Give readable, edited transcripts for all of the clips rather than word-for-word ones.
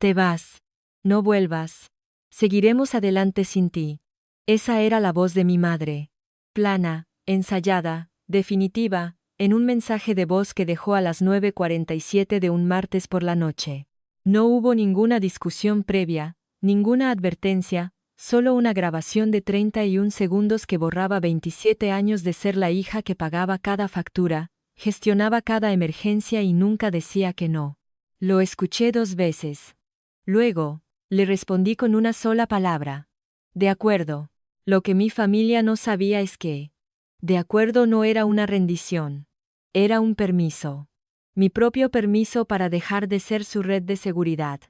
Te vas. No vuelvas. Seguiremos adelante sin ti. Esa era la voz de mi madre. Plana, ensayada, definitiva, en un mensaje de voz que dejó a las 9:47 de un martes por la noche. No hubo ninguna discusión previa, ninguna advertencia, solo una grabación de 31 segundos que borraba 27 años de ser la hija que pagaba cada factura, gestionaba cada emergencia y nunca decía que no. Lo escuché 2 veces. Luego, le respondí con una sola palabra. De acuerdo. Lo que mi familia no sabía es que, de acuerdo no era una rendición. Era un permiso. Mi propio permiso para dejar de ser su red de seguridad.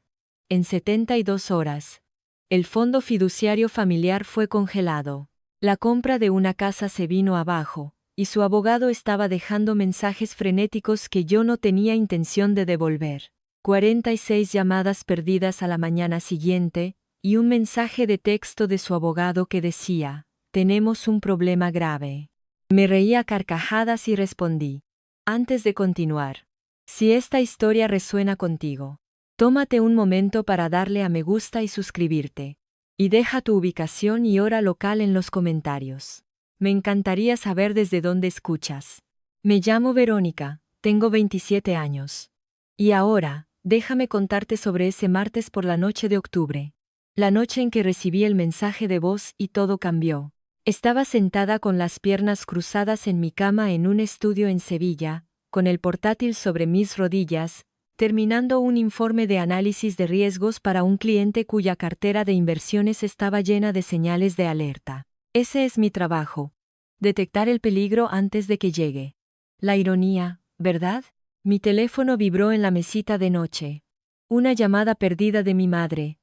En 72 horas. El fondo fiduciario familiar fue congelado. La compra de una casa se vino abajo, y su abogado estaba dejando mensajes frenéticos que yo no tenía intención de devolver. 46 llamadas perdidas a la mañana siguiente, y un mensaje de texto de su abogado que decía, «Tenemos un problema grave». Me reí a carcajadas y respondí, «Antes de continuar, si esta historia resuena contigo, tómate un momento para darle a me gusta y suscribirte. Y deja tu ubicación y hora local en los comentarios. Me encantaría saber desde dónde escuchas. Me llamo Verónica, tengo 27 años. Y ahora, déjame contarte sobre ese martes por la noche de octubre. La noche en que recibí el mensaje de voz y todo cambió. Estaba sentada con las piernas cruzadas en mi cama en un estudio en Sevilla, con el portátil sobre mis rodillas, terminando un informe de análisis de riesgos para un cliente cuya cartera de inversiones estaba llena de señales de alerta. Ese es mi trabajo. Detectar el peligro antes de que llegue. La ironía, ¿verdad? Mi teléfono vibró en la mesita de noche. Una llamada perdida de mi madre,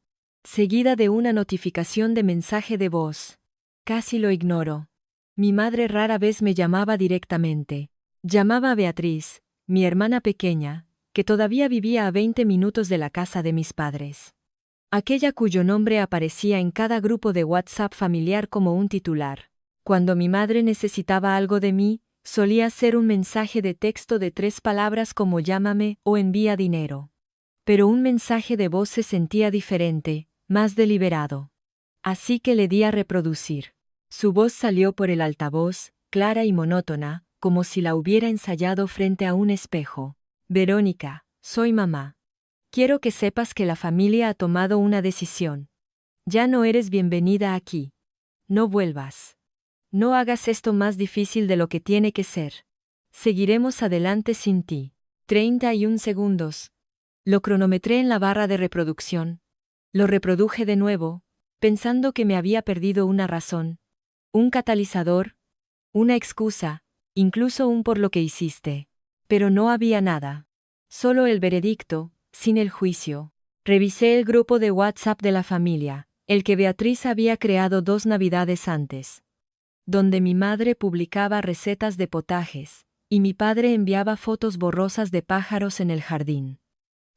seguida de una notificación de mensaje de voz. Casi lo ignoro. Mi madre rara vez me llamaba directamente. Llamaba a Beatriz, mi hermana pequeña, que todavía vivía a 20 minutos de la casa de mis padres. Aquella cuyo nombre aparecía en cada grupo de WhatsApp familiar como un titular. Cuando mi madre necesitaba algo de mí, solía ser un mensaje de texto de 3 palabras como llámame o envía dinero. Pero un mensaje de voz se sentía diferente, más deliberado. Así que le di a reproducir. Su voz salió por el altavoz, clara y monótona, como si la hubiera ensayado frente a un espejo. Verónica, soy mamá. Quiero que sepas que la familia ha tomado una decisión. Ya no eres bienvenida aquí. No vuelvas. No hagas esto más difícil de lo que tiene que ser. Seguiremos adelante sin ti. 31 segundos. Lo cronometré en la barra de reproducción. Lo reproduje de nuevo, pensando que me había perdido una razón, un catalizador, una excusa, incluso un por lo que hiciste. Pero no había nada. Solo el veredicto, sin el juicio. Revisé el grupo de WhatsApp de la familia, el que Beatriz había creado 2 navidades antes, donde mi madre publicaba recetas de potajes, y mi padre enviaba fotos borrosas de pájaros en el jardín.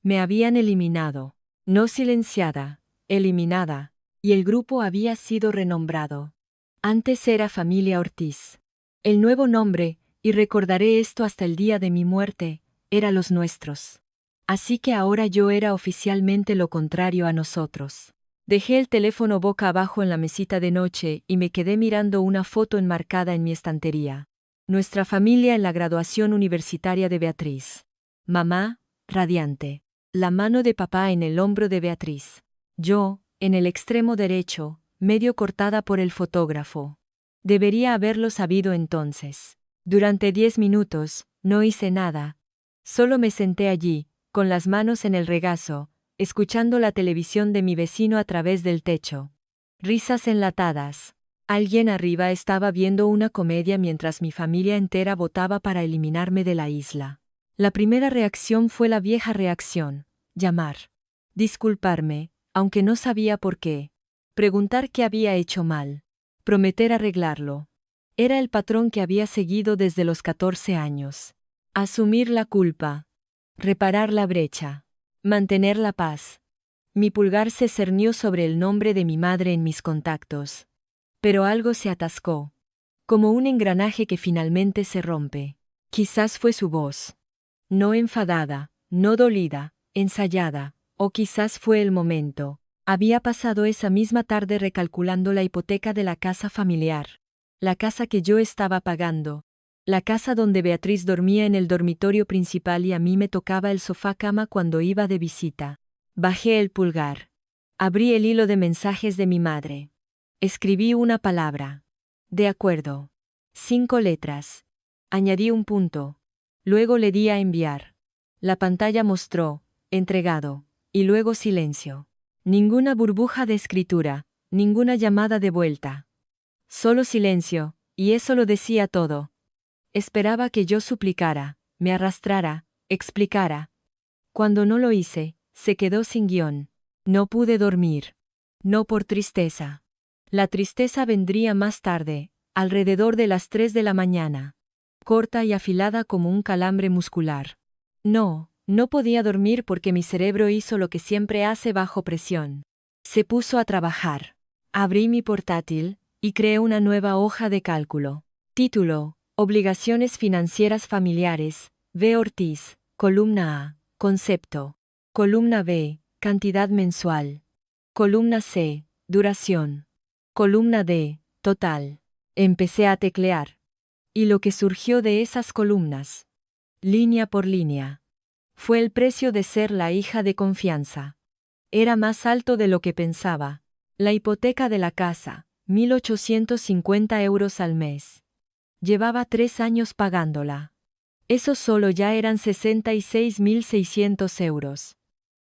Me habían eliminado, no silenciada, eliminada, y el grupo había sido renombrado. Antes era Familia Ortiz. El nuevo nombre, y recordaré esto hasta el día de mi muerte, era Los Nuestros. Así que ahora yo era oficialmente lo contrario a nosotros. Dejé el teléfono boca abajo en la mesita de noche y me quedé mirando una foto enmarcada en mi estantería. Nuestra familia en la graduación universitaria de Beatriz. Mamá, radiante. La mano de papá en el hombro de Beatriz. Yo, en el extremo derecho, medio cortada por el fotógrafo. Debería haberlo sabido entonces. Durante 10 minutos, no hice nada. Solo me senté allí, con las manos en el regazo, escuchando la televisión de mi vecino a través del techo. Risas enlatadas. Alguien arriba estaba viendo una comedia mientras mi familia entera votaba para eliminarme de la isla. La primera reacción fue la vieja reacción, llamar. Disculparme, aunque no sabía por qué. Preguntar qué había hecho mal. Prometer arreglarlo. Era el patrón que había seguido desde los 14 años. Asumir la culpa. Reparar la brecha. Mantener la paz. Mi pulgar se cernió sobre el nombre de mi madre en mis contactos. Pero algo se atascó. Como un engranaje que finalmente se rompe. Quizás fue su voz. No enfadada, no dolida, ensayada, O quizás fue el momento. Había pasado esa misma tarde recalculando la hipoteca de la casa familiar. La casa que yo estaba pagando. La casa donde Beatriz dormía en el dormitorio principal y a mí me tocaba el sofá-cama cuando iba de visita. Bajé el pulgar. Abrí el hilo de mensajes de mi madre. Escribí una palabra. De acuerdo. 5 letras. Añadí un punto. Luego le di a enviar. La pantalla mostró, entregado, y luego silencio. Ninguna burbuja de escritura, ninguna llamada de vuelta. Solo silencio, y eso lo decía todo. Esperaba que yo suplicara, me arrastrara, explicara. Cuando no lo hice, se quedó sin guión. No pude dormir. No por tristeza. La tristeza vendría más tarde, alrededor de las 3 de la mañana. Corta y afilada como un calambre muscular. No podía dormir porque mi cerebro hizo lo que siempre hace bajo presión. Se puso a trabajar. Abrí mi portátil, y creé una nueva hoja de cálculo. Título: Obligaciones financieras familiares, V. Ortiz, columna A, concepto. Columna B, cantidad mensual. Columna C, duración. Columna D, total. Empecé a teclear. Y lo que surgió de esas columnas, línea por línea, fue el precio de ser la hija de confianza. Era más alto de lo que pensaba. La hipoteca de la casa, 1.850 euros al mes. Llevaba 3 años pagándola. Eso solo ya eran 66.600 euros.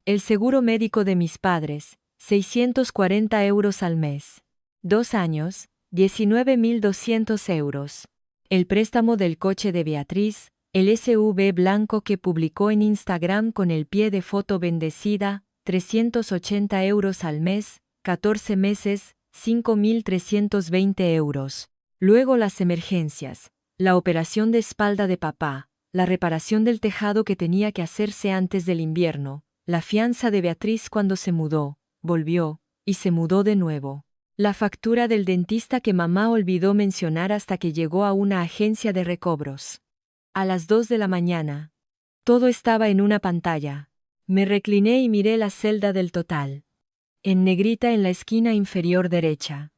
El seguro médico de mis padres, 640 euros al mes. 2 años, 19.200 euros. El préstamo del coche de Beatriz, el SUV blanco que publicó en Instagram con el pie de foto bendecida, 380 euros al mes, 14 meses, 5.320 euros. Luego las emergencias, la operación de espalda de papá, la reparación del tejado que tenía que hacerse antes del invierno, la fianza de Beatriz cuando se mudó, volvió, y se mudó de nuevo. La factura del dentista que mamá olvidó mencionar hasta que llegó a una agencia de recobros. A las 2 de la mañana. Todo estaba en una pantalla. Me recliné y miré la celda del total. En negrita en la esquina inferior derecha.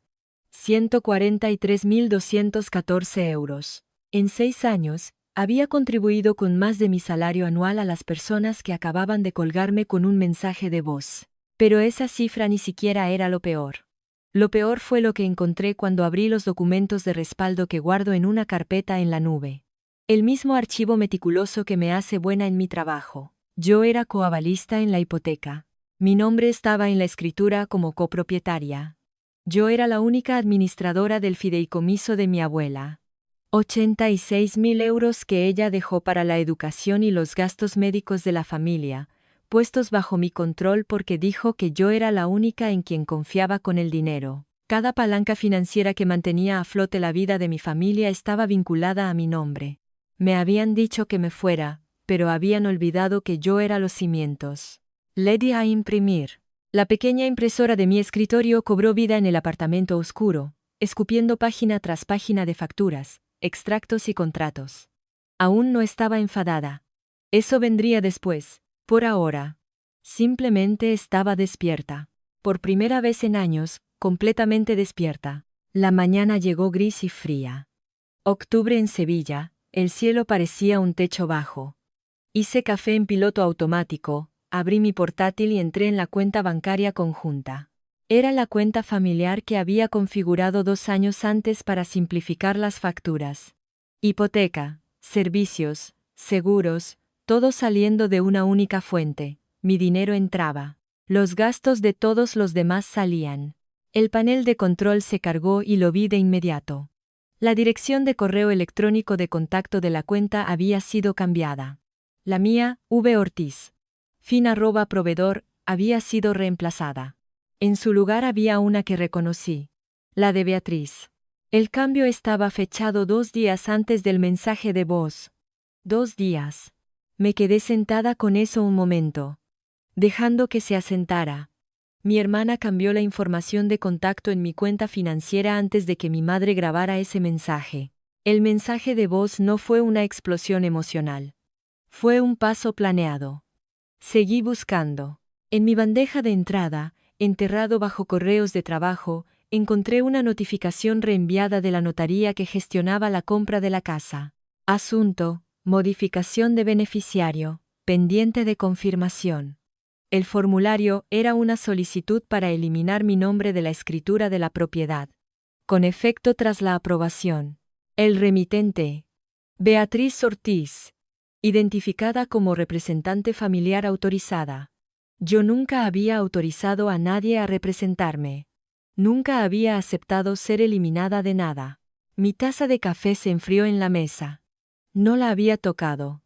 143.214 euros. En 6 años, había contribuido con más de mi salario anual a las personas que acababan de colgarme con un mensaje de voz. Pero esa cifra ni siquiera era lo peor. Lo peor fue lo que encontré cuando abrí los documentos de respaldo que guardo en una carpeta en la nube. El mismo archivo meticuloso que me hace buena en mi trabajo. Yo era coavalista en la hipoteca. Mi nombre estaba en la escritura como copropietaria. Yo era la única administradora del fideicomiso de mi abuela. 86.000 euros que ella dejó para la educación y los gastos médicos de la familia, puestos bajo mi control porque dijo que yo era la única en quien confiaba con el dinero. Cada palanca financiera que mantenía a flote la vida de mi familia estaba vinculada a mi nombre. Me habían dicho que me fuera, pero habían olvidado que yo era los cimientos. Le di a imprimir. La pequeña impresora de mi escritorio cobró vida en el apartamento oscuro, escupiendo página tras página de facturas, extractos y contratos. Aún no estaba enfadada. Eso vendría después. Por ahora. Simplemente estaba despierta. Por primera vez en años, completamente despierta. La mañana llegó gris y fría. Octubre en Sevilla, el cielo parecía un techo bajo. Hice café en piloto automático, abrí mi portátil y entré en la cuenta bancaria conjunta. Era la cuenta familiar que había configurado 2 años antes para simplificar las facturas. Hipoteca, servicios, seguros, todo saliendo de una única fuente. Mi dinero entraba. Los gastos de todos los demás salían. El panel de control se cargó y lo vi de inmediato. La dirección de correo electrónico de contacto de la cuenta había sido cambiada. La mía, V. Ortiz. fin@proveedor, había sido reemplazada. En su lugar había una que reconocí. La de Beatriz. El cambio estaba fechado 2 días antes del mensaje de voz. 2 días. Me quedé sentada con eso un momento, dejando que se asentara. Mi hermana cambió la información de contacto en mi cuenta financiera antes de que mi madre grabara ese mensaje. El mensaje de voz no fue una explosión emocional. Fue un paso planeado. Seguí buscando. En mi bandeja de entrada, enterrado bajo correos de trabajo, encontré una notificación reenviada de la notaría que gestionaba la compra de la casa. Asunto: modificación de beneficiario, pendiente de confirmación. El formulario era una solicitud para eliminar mi nombre de la escritura de la propiedad, con efecto tras la aprobación. El remitente: Beatriz Ortiz, identificada como representante familiar autorizada. Yo nunca había autorizado a nadie a representarme. Nunca había aceptado ser eliminada de nada. Mi taza de café se enfrió en la mesa. No la había tocado.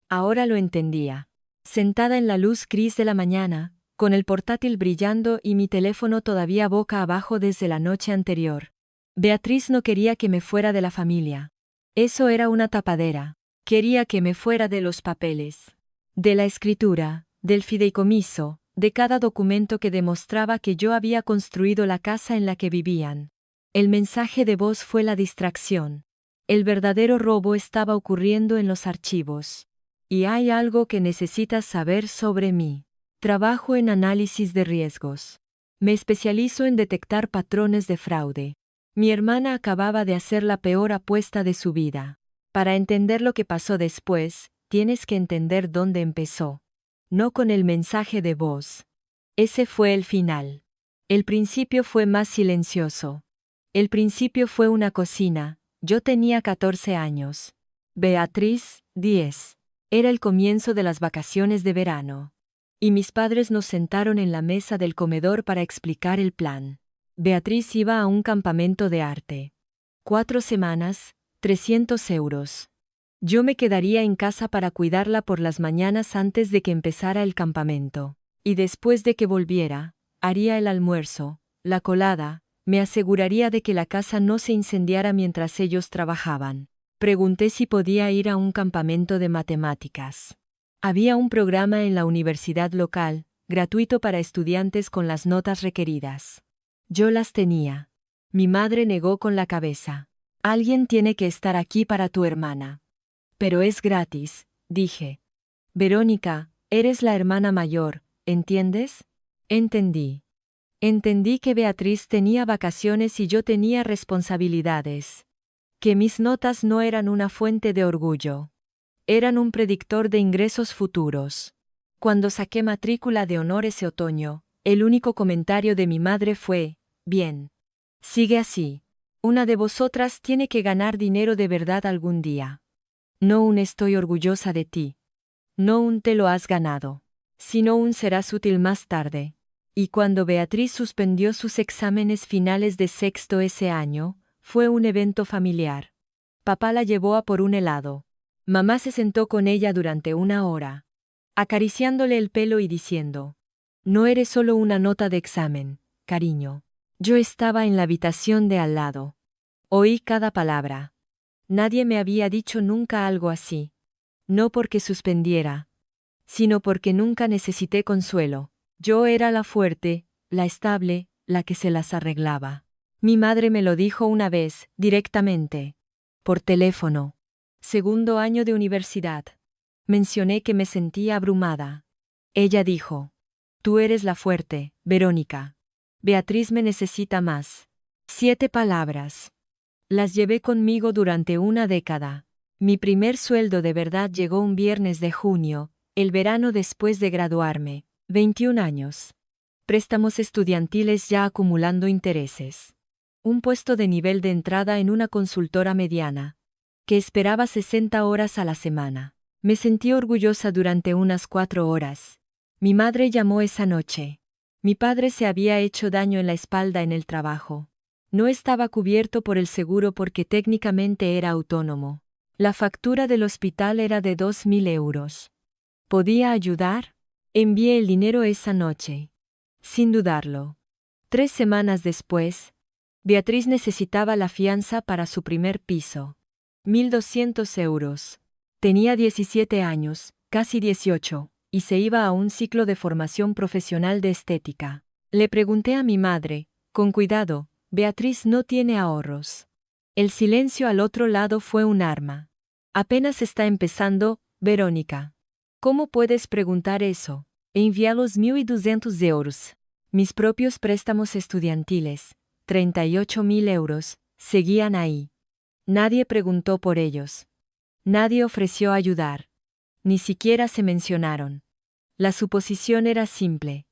Ahora lo entendía. Sentada en la luz gris de la mañana, con el portátil brillando y mi teléfono todavía boca abajo desde la noche anterior. Beatriz no quería que me fuera de la familia. Eso era una tapadera. Quería que me fuera de los papeles, de la escritura, del fideicomiso, de cada documento que demostraba que yo había construido la casa en la que vivían. El mensaje de voz fue la distracción. El verdadero robo estaba ocurriendo en los archivos. Y hay algo que necesitas saber sobre mí. Trabajo en análisis de riesgos. Me especializo en detectar patrones de fraude. Mi hermana acababa de hacer la peor apuesta de su vida. Para entender lo que pasó después, tienes que entender dónde empezó. No con el mensaje de voz. Ese fue el final. El principio fue más silencioso. El principio fue una cocina. Yo tenía 14 años. Beatriz, 10. Era el comienzo de las vacaciones de verano. Y mis padres nos sentaron en la mesa del comedor para explicar el plan. Beatriz iba a un campamento de arte. 4 semanas, 300 euros. Yo me quedaría en casa para cuidarla por las mañanas antes de que empezara el campamento. Y después de que volviera, haría el almuerzo, la colada, me aseguraría de que la casa no se incendiara mientras ellos trabajaban. Pregunté si podía ir a un campamento de matemáticas. Había un programa en la universidad local, gratuito para estudiantes con las notas requeridas. Yo las tenía. Mi madre negó con la cabeza. Alguien tiene que estar aquí para tu hermana. Pero es gratis, dije. Verónica, eres la hermana mayor, ¿entiendes? Entendí. Entendí que Beatriz tenía vacaciones y yo tenía responsabilidades. Que mis notas no eran una fuente de orgullo. Eran un predictor de ingresos futuros. Cuando saqué matrícula de honor ese otoño, el único comentario de mi madre fue: bien. Sigue así. Una de vosotras tiene que ganar dinero de verdad algún día. No un estoy orgullosa de ti. No un te lo has ganado. Sino un serás útil más tarde. Y cuando Beatriz suspendió sus exámenes finales de sexto ese año, fue un evento familiar. Papá la llevó a por un helado. Mamá se sentó con ella durante 1 hora, acariciándole el pelo y diciendo: no eres solo una nota de examen, cariño. Yo estaba en la habitación de al lado. Oí cada palabra. Nadie me había dicho nunca algo así. No porque suspendiera, sino porque nunca necesité consuelo. Yo era la fuerte, la estable, la que se las arreglaba. Mi madre me lo dijo una vez, directamente. Por teléfono. Segundo año de universidad. Mencioné que me sentía abrumada. Ella dijo: tú eres la fuerte, Verónica. Beatriz me necesita más. 7 palabras. Las llevé conmigo durante una década. Mi primer sueldo de verdad llegó un viernes de junio, el verano después de graduarme, 21 años. Préstamos estudiantiles ya acumulando intereses. Un puesto de nivel de entrada en una consultora mediana, que esperaba 60 horas a la semana. Me sentí orgullosa durante unas 4 horas. Mi madre llamó esa noche. Mi padre se había hecho daño en la espalda en el trabajo. No estaba cubierto por el seguro porque técnicamente era autónomo. La factura del hospital era de 2.000 euros. ¿Podía ayudar? Envié el dinero esa noche. Sin dudarlo. 3 semanas después, Beatriz necesitaba la fianza para su primer piso. 1.200 euros. Tenía 17 años, casi 18, y se iba a un ciclo de formación profesional de estética. Le pregunté a mi madre, con cuidado: Beatriz no tiene ahorros. El silencio al otro lado fue un arma. Apenas está empezando, Verónica. ¿Cómo puedes preguntar eso? Envié los 1.200 euros. Mis propios préstamos estudiantiles, 38.000 euros, seguían ahí. Nadie preguntó por ellos. Nadie ofreció ayudar. Ni siquiera se mencionaron. La suposición era simple.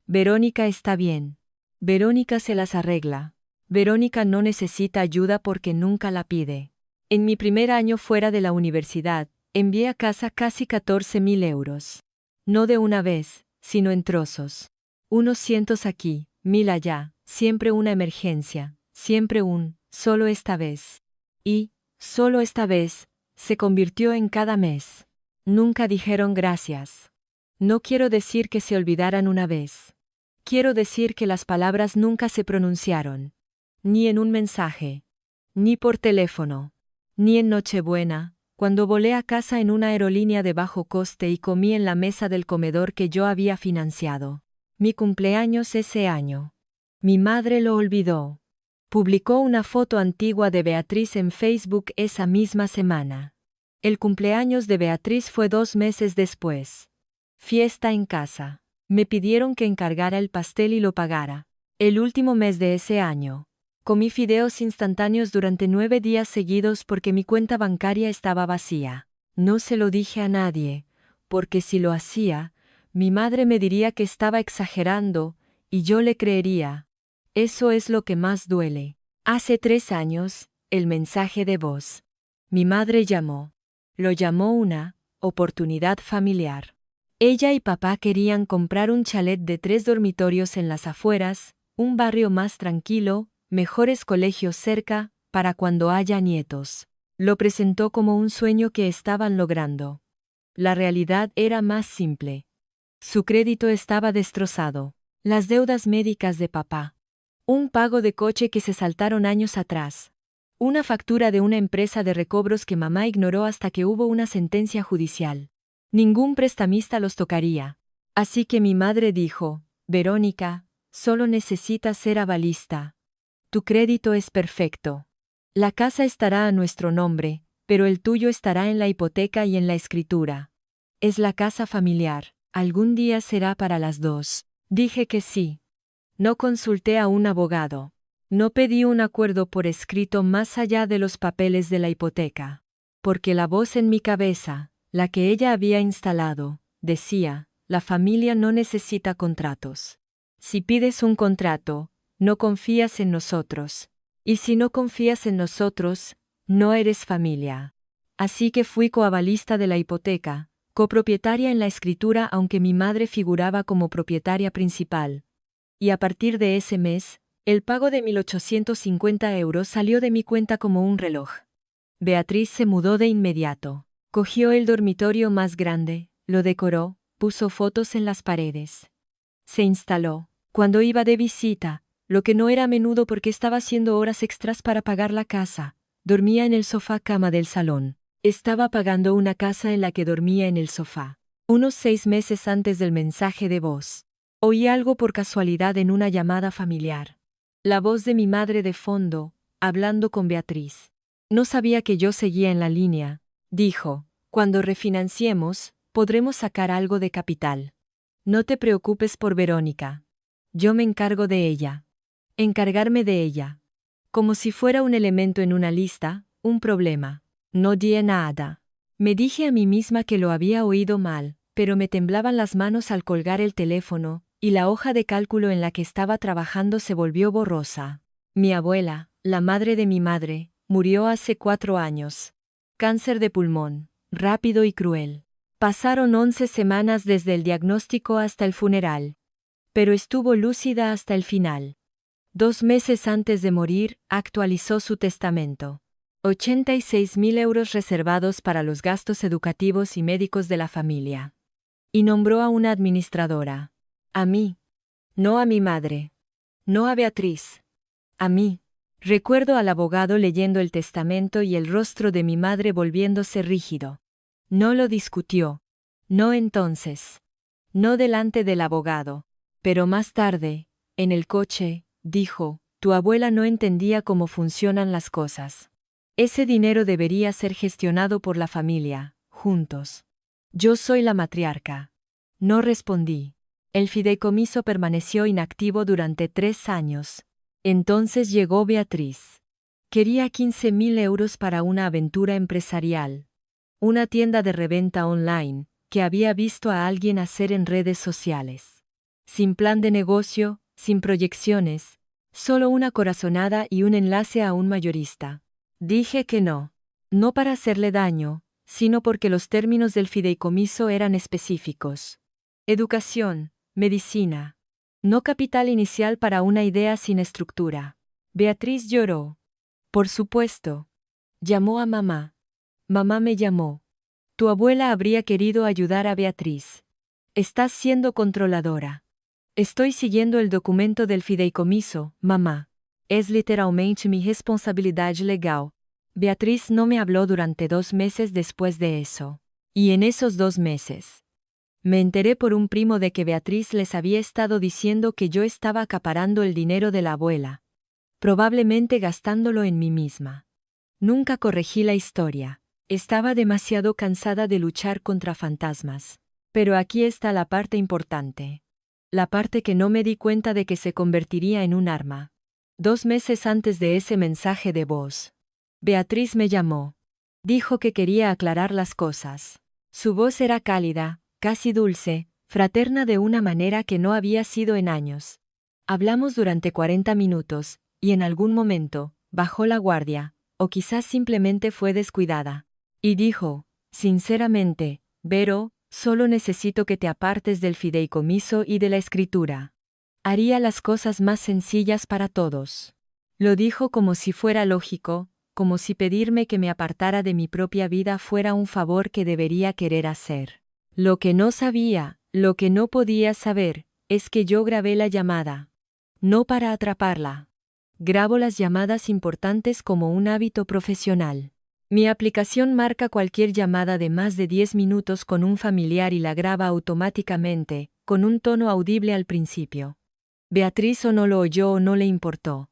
Verónica está bien. Verónica se las arregla. Verónica no necesita ayuda porque nunca la pide. En mi primer año fuera de la universidad, envié a casa casi 14.000 euros. No de una vez, sino en trozos. Unos cientos aquí, 1.000 allá, siempre una emergencia, siempre solo esta vez. Y, solo esta vez, se convirtió en cada mes. Nunca dijeron gracias. No quiero decir que se olvidaran una vez. Quiero decir que las palabras nunca se pronunciaron. Ni en un mensaje. Ni por teléfono. Ni en Nochebuena, cuando volé a casa en una aerolínea de bajo coste y comí en la mesa del comedor que yo había financiado. Mi cumpleaños ese año. Mi madre lo olvidó. Publicó una foto antigua de Beatriz en Facebook esa misma semana. El cumpleaños de Beatriz fue 2 meses después. Fiesta en casa. Me pidieron que encargara el pastel y lo pagara. El último mes de ese año. Comí fideos instantáneos durante 9 días seguidos porque mi cuenta bancaria estaba vacía. No se lo dije a nadie, porque si lo hacía, mi madre me diría que estaba exagerando, y yo le creería. Eso es lo que más duele. Hace 3 años, el mensaje de voz. Mi madre llamó. Lo llamó una oportunidad familiar. Ella y papá querían comprar un chalet de 3 dormitorios en las afueras, un barrio más tranquilo, mejores colegios cerca, para cuando haya nietos. Lo presentó como un sueño que estaban logrando. La realidad era más simple. Su crédito estaba destrozado. Las deudas médicas de papá. Un pago de coche que se saltaron años atrás. Una factura de una empresa de recobros que mamá ignoró hasta que hubo una sentencia judicial. Ningún prestamista los tocaría. Así que mi madre dijo, Verónica, solo necesitas ser avalista. Tu crédito es perfecto. La casa estará a nuestro nombre, pero el tuyo estará en la hipoteca y en la escritura. Es la casa familiar, algún día será para las dos. Dije que sí. No consulté a un abogado. No pedí un acuerdo por escrito más allá de los papeles de la hipoteca. Porque la voz en mi cabeza, la que ella había instalado, decía, la familia no necesita contratos. Si pides un contrato, no confías en nosotros. Y si no confías en nosotros, no eres familia. Así que fui coavalista de la hipoteca, copropietaria en la escritura aunque mi madre figuraba como propietaria principal. Y a partir de ese mes, el pago de 1.850 euros salió de mi cuenta como un reloj. Beatriz se mudó de inmediato. Cogió el dormitorio más grande, lo decoró, puso fotos en las paredes. Se instaló. Cuando iba de visita, lo que no era a menudo porque estaba haciendo horas extras para pagar la casa, dormía en el sofá cama del salón. Estaba pagando una casa en la que dormía en el sofá. Unos 6 meses antes del mensaje de voz. Oí algo por casualidad en una llamada familiar. La voz de mi madre de fondo, hablando con Beatriz. No sabía que yo seguía en la línea. Dijo, cuando refinanciemos, podremos sacar algo de capital. No te preocupes por Verónica. Yo me encargo de ella. Encargarme de ella. Como si fuera un elemento en una lista, un problema. No di nada. Me dije a mí misma que lo había oído mal, pero me temblaban las manos al colgar el teléfono, y la hoja de cálculo en la que estaba trabajando se volvió borrosa. Mi abuela, la madre de mi madre, murió hace 4 años. Cáncer de pulmón, rápido y cruel. Pasaron 11 semanas desde el diagnóstico hasta el funeral. Pero estuvo lúcida hasta el final. 2 meses antes de morir, actualizó su testamento. 86.000 euros reservados para los gastos educativos y médicos de la familia. Y nombró a una administradora. A mí. No a mi madre. No a Beatriz. A mí. Recuerdo al abogado leyendo el testamento y el rostro de mi madre volviéndose rígido. No lo discutió. No entonces. No delante del abogado. Pero más tarde, en el coche, dijo, tu abuela no entendía cómo funcionan las cosas. Ese dinero debería ser gestionado por la familia, juntos. Yo soy la matriarca. No respondí. El fideicomiso permaneció inactivo durante 3 años. Entonces llegó Beatriz. Quería 15.000 euros para una aventura empresarial. Una tienda de reventa online, que había visto a alguien hacer en redes sociales. Sin plan de negocio, sin proyecciones, solo una corazonada y un enlace a un mayorista. Dije que no. No para hacerle daño, sino porque los términos del fideicomiso eran específicos. Educación, medicina. No capital inicial para una idea sin estructura. Beatriz lloró. Por supuesto. Llamó a mamá. Mamá me llamó. Tu abuela habría querido ayudar a Beatriz. Estás siendo controladora. Estoy siguiendo el documento del fideicomiso, mamá. Es literalmente mi responsabilidad legal. Beatriz no me habló durante 2 meses después de eso. Y en esos 2 meses, me enteré por un primo de que Beatriz les había estado diciendo que yo estaba acaparando el dinero de la abuela. Probablemente gastándolo en mí misma. Nunca corregí la historia. Estaba demasiado cansada de luchar contra fantasmas. Pero aquí está la parte importante. La parte que no me di cuenta de que se convertiría en un arma. 2 meses antes de ese mensaje de voz, Beatriz me llamó. Dijo que quería aclarar las cosas. Su voz era cálida, casi dulce, fraterna de una manera que no había sido en años. Hablamos durante 40 minutos, y en algún momento, bajó la guardia, o quizás simplemente fue descuidada. Y dijo, sinceramente, Vero, solo necesito que te apartes del fideicomiso y de la escritura. Haría las cosas más sencillas para todos. Lo dijo como si fuera lógico, como si pedirme que me apartara de mi propia vida fuera un favor que debería querer hacer. Lo que no sabía, lo que no podía saber, es que yo grabé la llamada. No para atraparla. Grabo las llamadas importantes como un hábito profesional. Mi aplicación marca cualquier llamada de más de 10 minutos con un familiar y la graba automáticamente, con un tono audible al principio. Beatriz o no lo oyó o no le importó.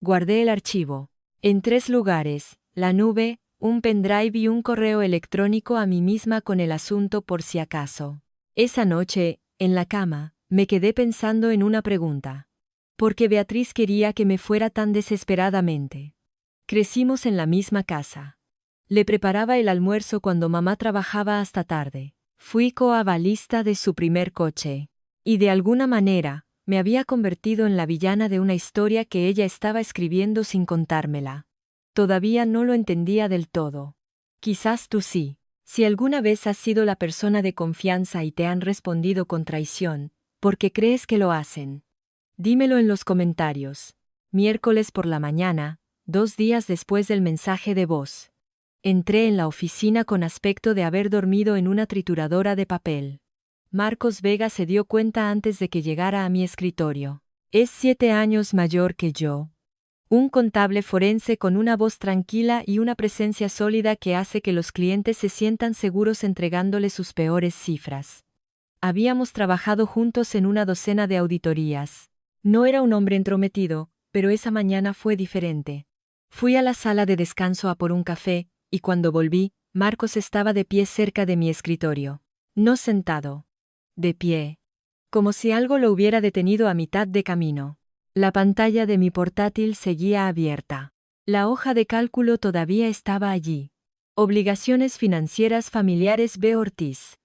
Guardé el archivo. En 3 lugares, la nube, un pendrive y un correo electrónico a mí misma con el asunto por si acaso. Esa noche, en la cama, me quedé pensando en una pregunta. ¿Por qué Beatriz quería que me fuera tan desesperadamente? Crecimos en la misma casa. Le preparaba el almuerzo cuando mamá trabajaba hasta tarde. Fui coavalista de su primer coche. Y de alguna manera, me había convertido en la villana de una historia que ella estaba escribiendo sin contármela. Todavía no lo entendía del todo. Quizás tú sí. Si alguna vez has sido la persona de confianza y te han respondido con traición, ¿por qué crees que lo hacen? Dímelo en los comentarios. Miércoles por la mañana, 2 días después del mensaje de voz. Entré en la oficina con aspecto de haber dormido en una trituradora de papel. Marcos Vega se dio cuenta antes de que llegara a mi escritorio. Es 7 años mayor que yo. Un contable forense con una voz tranquila y una presencia sólida que hace que los clientes se sientan seguros entregándole sus peores cifras. Habíamos trabajado juntos en una docena de auditorías. No era un hombre entrometido, pero esa mañana fue diferente. Fui a la sala de descanso a por un café, y cuando volví, Marcos estaba de pie cerca de mi escritorio. No sentado. De pie. Como si algo lo hubiera detenido a mitad de camino. La pantalla de mi portátil seguía abierta. La hoja de cálculo todavía estaba allí. Obligaciones financieras familiares B. Ortiz.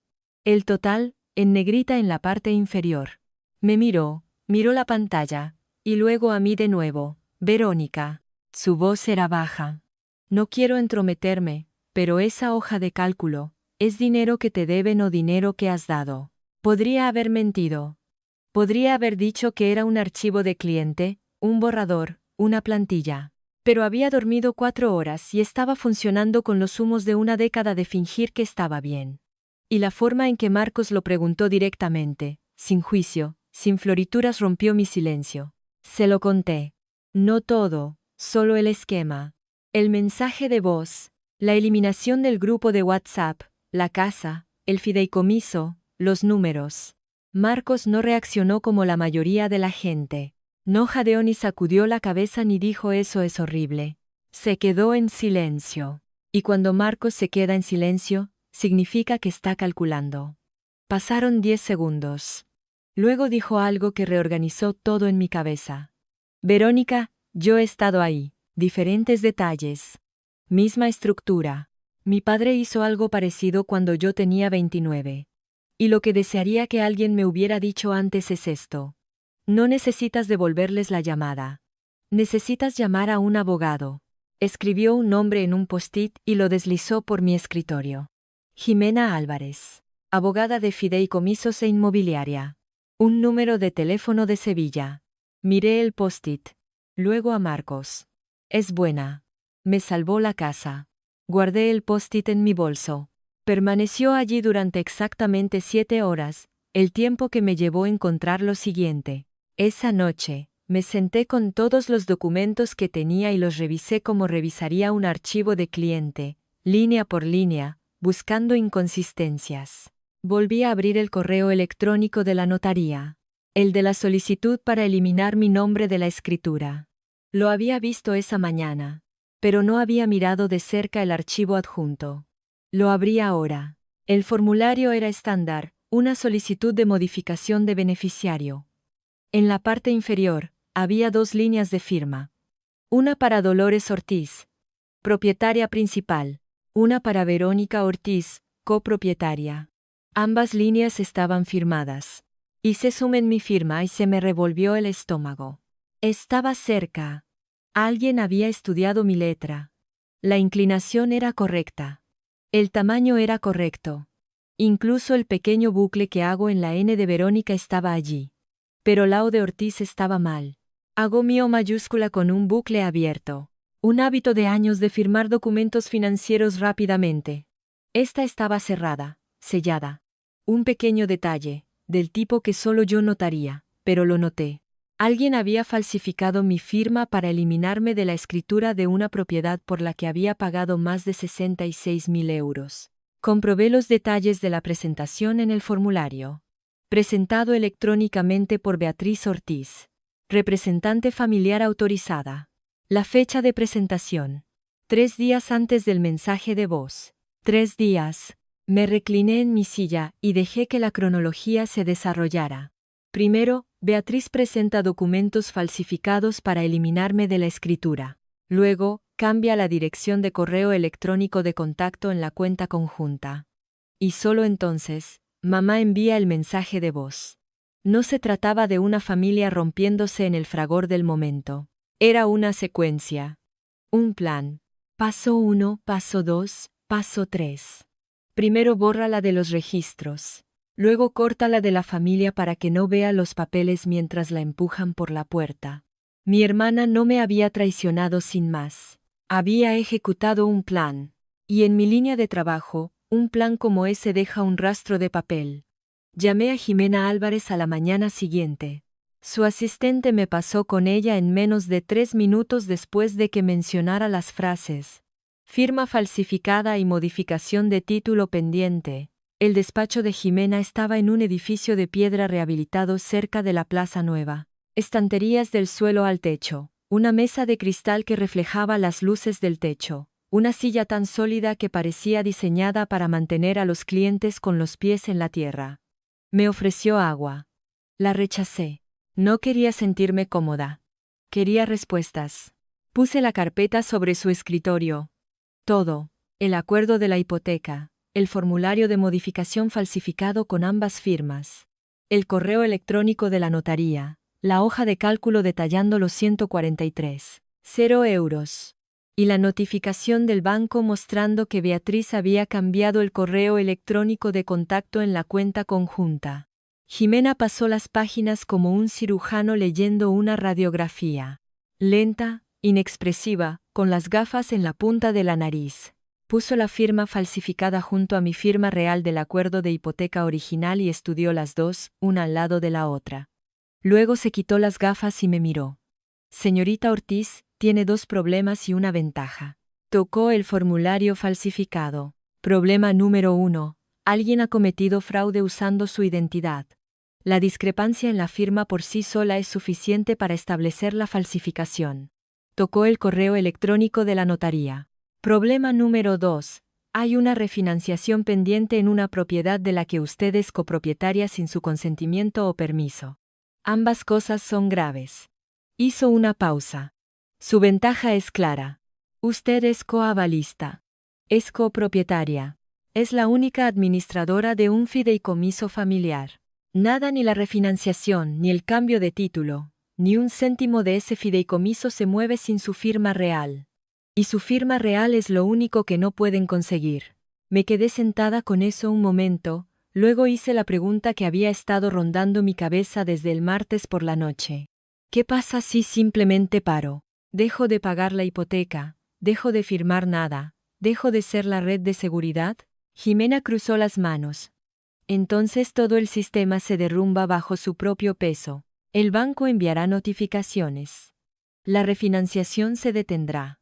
El total, en negrita en la parte inferior. Me miró la pantalla, y luego a mí de nuevo. Verónica. Su voz era baja. No quiero entrometerme, pero esa hoja de cálculo, ¿es dinero que te deben o dinero que has dado? Podría haber mentido. Podría haber dicho que era un archivo de cliente, un borrador, una plantilla. Pero había dormido 4 horas y estaba funcionando con los humos de una década de fingir que estaba bien. Y la forma en que Marcos lo preguntó directamente, sin juicio, sin florituras rompió mi silencio. Se lo conté. No todo, solo el esquema. El mensaje de voz, la eliminación del grupo de WhatsApp, la casa, el fideicomiso, los números. Marcos no reaccionó como la mayoría de la gente. No jadeó ni sacudió la cabeza ni dijo eso es horrible. Se quedó en silencio. Y cuando Marcos se queda en silencio, significa que está calculando. Pasaron 10 segundos. Luego dijo algo que reorganizó todo en mi cabeza. Verónica, yo he estado ahí. Diferentes detalles. Misma estructura. Mi padre hizo algo parecido cuando yo tenía 29. Y lo que desearía que alguien me hubiera dicho antes es esto. No necesitas devolverles la llamada. Necesitas llamar a un abogado. Escribió un nombre en un post-it y lo deslizó por mi escritorio. Jimena Álvarez. Abogada de fideicomisos e inmobiliaria. Un número de teléfono de Sevilla. Miré el post-it. Luego a Marcos. Es buena. Me salvó la casa. Guardé el post-it en mi bolso. Permaneció allí durante exactamente 7 horas, el tiempo que me llevó encontrar lo siguiente. Esa noche, me senté con todos los documentos que tenía y los revisé como revisaría un archivo de cliente, línea por línea, buscando inconsistencias. Volví a abrir el correo electrónico de la notaría. El de la solicitud para eliminar mi nombre de la escritura. Lo había visto esa mañana, pero no había mirado de cerca el archivo adjunto. Lo abrí ahora. El formulario era estándar, una solicitud de modificación de beneficiario. En la parte inferior, había 2 líneas de firma. Una para Dolores Ortiz, propietaria principal. Una para Verónica Ortiz, copropietaria. Ambas líneas estaban firmadas. Hice zoom en mi firma y se me revolvió el estómago. Estaba cerca. Alguien había estudiado mi letra. La inclinación era correcta. El tamaño era correcto. Incluso el pequeño bucle que hago en la N de Verónica estaba allí. Pero la O de Ortiz estaba mal. Hago mi O mayúscula con un bucle abierto. Un hábito de años de firmar documentos financieros rápidamente. Esta estaba cerrada, sellada. Un pequeño detalle, del tipo que solo yo notaría, pero lo noté. Alguien había falsificado mi firma para eliminarme de la escritura de una propiedad por la que había pagado más de 66.000 euros. Comprobé los detalles de la presentación en el formulario. Presentado electrónicamente por Beatriz Ortiz. Representante familiar autorizada. La fecha de presentación. 3 días antes del mensaje de voz. 3 días. Me recliné en mi silla y dejé que la cronología se desarrollara. Primero, Beatriz presenta documentos falsificados para eliminarme de la escritura. Luego, cambia la dirección de correo electrónico de contacto en la cuenta conjunta. Y solo entonces, mamá envía el mensaje de voz. No se trataba de una familia rompiéndose en el fragor del momento. Era una secuencia. Un plan. Paso 1, paso 2, paso 3. Primero borra la de los registros. Luego corta la de la familia para que no vea los papeles mientras la empujan por la puerta. Mi hermana no me había traicionado sin más. Había ejecutado un plan. Y en mi línea de trabajo, un plan como ese deja un rastro de papel. Llamé a Jimena Álvarez a la mañana siguiente. Su asistente me pasó con ella en menos de 3 minutos después de que mencionara las frases. Firma falsificada y modificación de título pendiente. El despacho de Jimena estaba en un edificio de piedra rehabilitado cerca de la Plaza Nueva. Estanterías del suelo al techo. Una mesa de cristal que reflejaba las luces del techo. Una silla tan sólida que parecía diseñada para mantener a los clientes con los pies en la tierra. Me ofreció agua. La rechacé. No quería sentirme cómoda. Quería respuestas. Puse la carpeta sobre su escritorio. Todo. El acuerdo de la hipoteca. El formulario de modificación falsificado con ambas firmas. El correo electrónico de la notaría. La hoja de cálculo detallando los 143,0 euros. Y la notificación del banco mostrando que Beatriz había cambiado el correo electrónico de contacto en la cuenta conjunta. Jimena pasó las páginas como un cirujano leyendo una radiografía. Lenta, inexpresiva, con las gafas en la punta de la nariz. Puso la firma falsificada junto a mi firma real del acuerdo de hipoteca original y estudió las dos, una al lado de la otra. Luego se quitó las gafas y me miró. Señorita Ortiz, tiene 2 problemas y una ventaja. Tocó el formulario falsificado. Problema número 1. Alguien ha cometido fraude usando su identidad. La discrepancia en la firma por sí sola es suficiente para establecer la falsificación. Tocó el correo electrónico de la notaría. Problema número 2. Hay una refinanciación pendiente en una propiedad de la que usted es copropietaria sin su consentimiento o permiso. Ambas cosas son graves. Hizo una pausa. Su ventaja es clara. Usted es coavalista. Es copropietaria. Es la única administradora de un fideicomiso familiar. Nada, ni la refinanciación, ni el cambio de título, ni un céntimo de ese fideicomiso se mueve sin su firma real. Y su firma real es lo único que no pueden conseguir. Me quedé sentada con eso un momento, luego hice la pregunta que había estado rondando mi cabeza desde el martes por la noche. ¿Qué pasa si simplemente paro? ¿Dejo de pagar la hipoteca? ¿Dejo de firmar nada? ¿Dejo de ser la red de seguridad? Jimena cruzó las manos. Entonces todo el sistema se derrumba bajo su propio peso. El banco enviará notificaciones. La refinanciación se detendrá.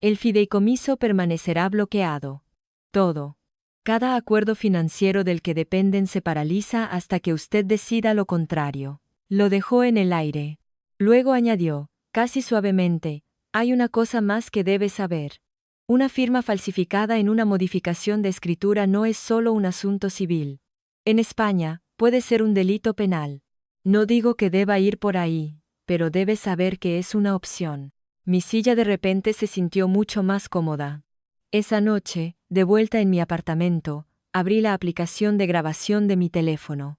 El fideicomiso permanecerá bloqueado. Todo. Cada acuerdo financiero del que dependen se paraliza hasta que usted decida lo contrario. Lo dejó en el aire. Luego añadió, casi suavemente, hay una cosa más que debe saber. Una firma falsificada en una modificación de escritura no es solo un asunto civil. En España, puede ser un delito penal. No digo que deba ir por ahí, pero debe saber que es una opción. Mi silla de repente se sintió mucho más cómoda. Esa noche, de vuelta en mi apartamento, abrí la aplicación de grabación de mi teléfono.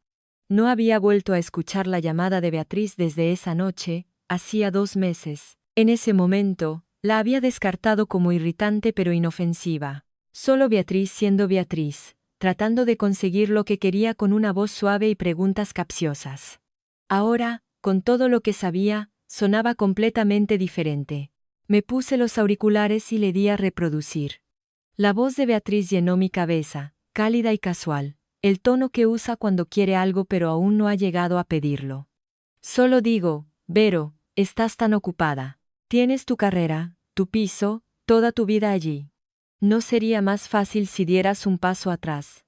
No había vuelto a escuchar la llamada de Beatriz desde esa noche, hacía 2 meses. En ese momento, la había descartado como irritante pero inofensiva. Solo Beatriz siendo Beatriz, tratando de conseguir lo que quería con una voz suave y preguntas capciosas. Ahora, con todo lo que sabía, sonaba completamente diferente. Me puse los auriculares y le di a reproducir. La voz de Beatriz llenó mi cabeza, cálida y casual, el tono que usa cuando quiere algo pero aún no ha llegado a pedirlo. Solo digo, Vero, estás tan ocupada. Tienes tu carrera, tu piso, toda tu vida allí. ¿No sería más fácil si dieras un paso atrás?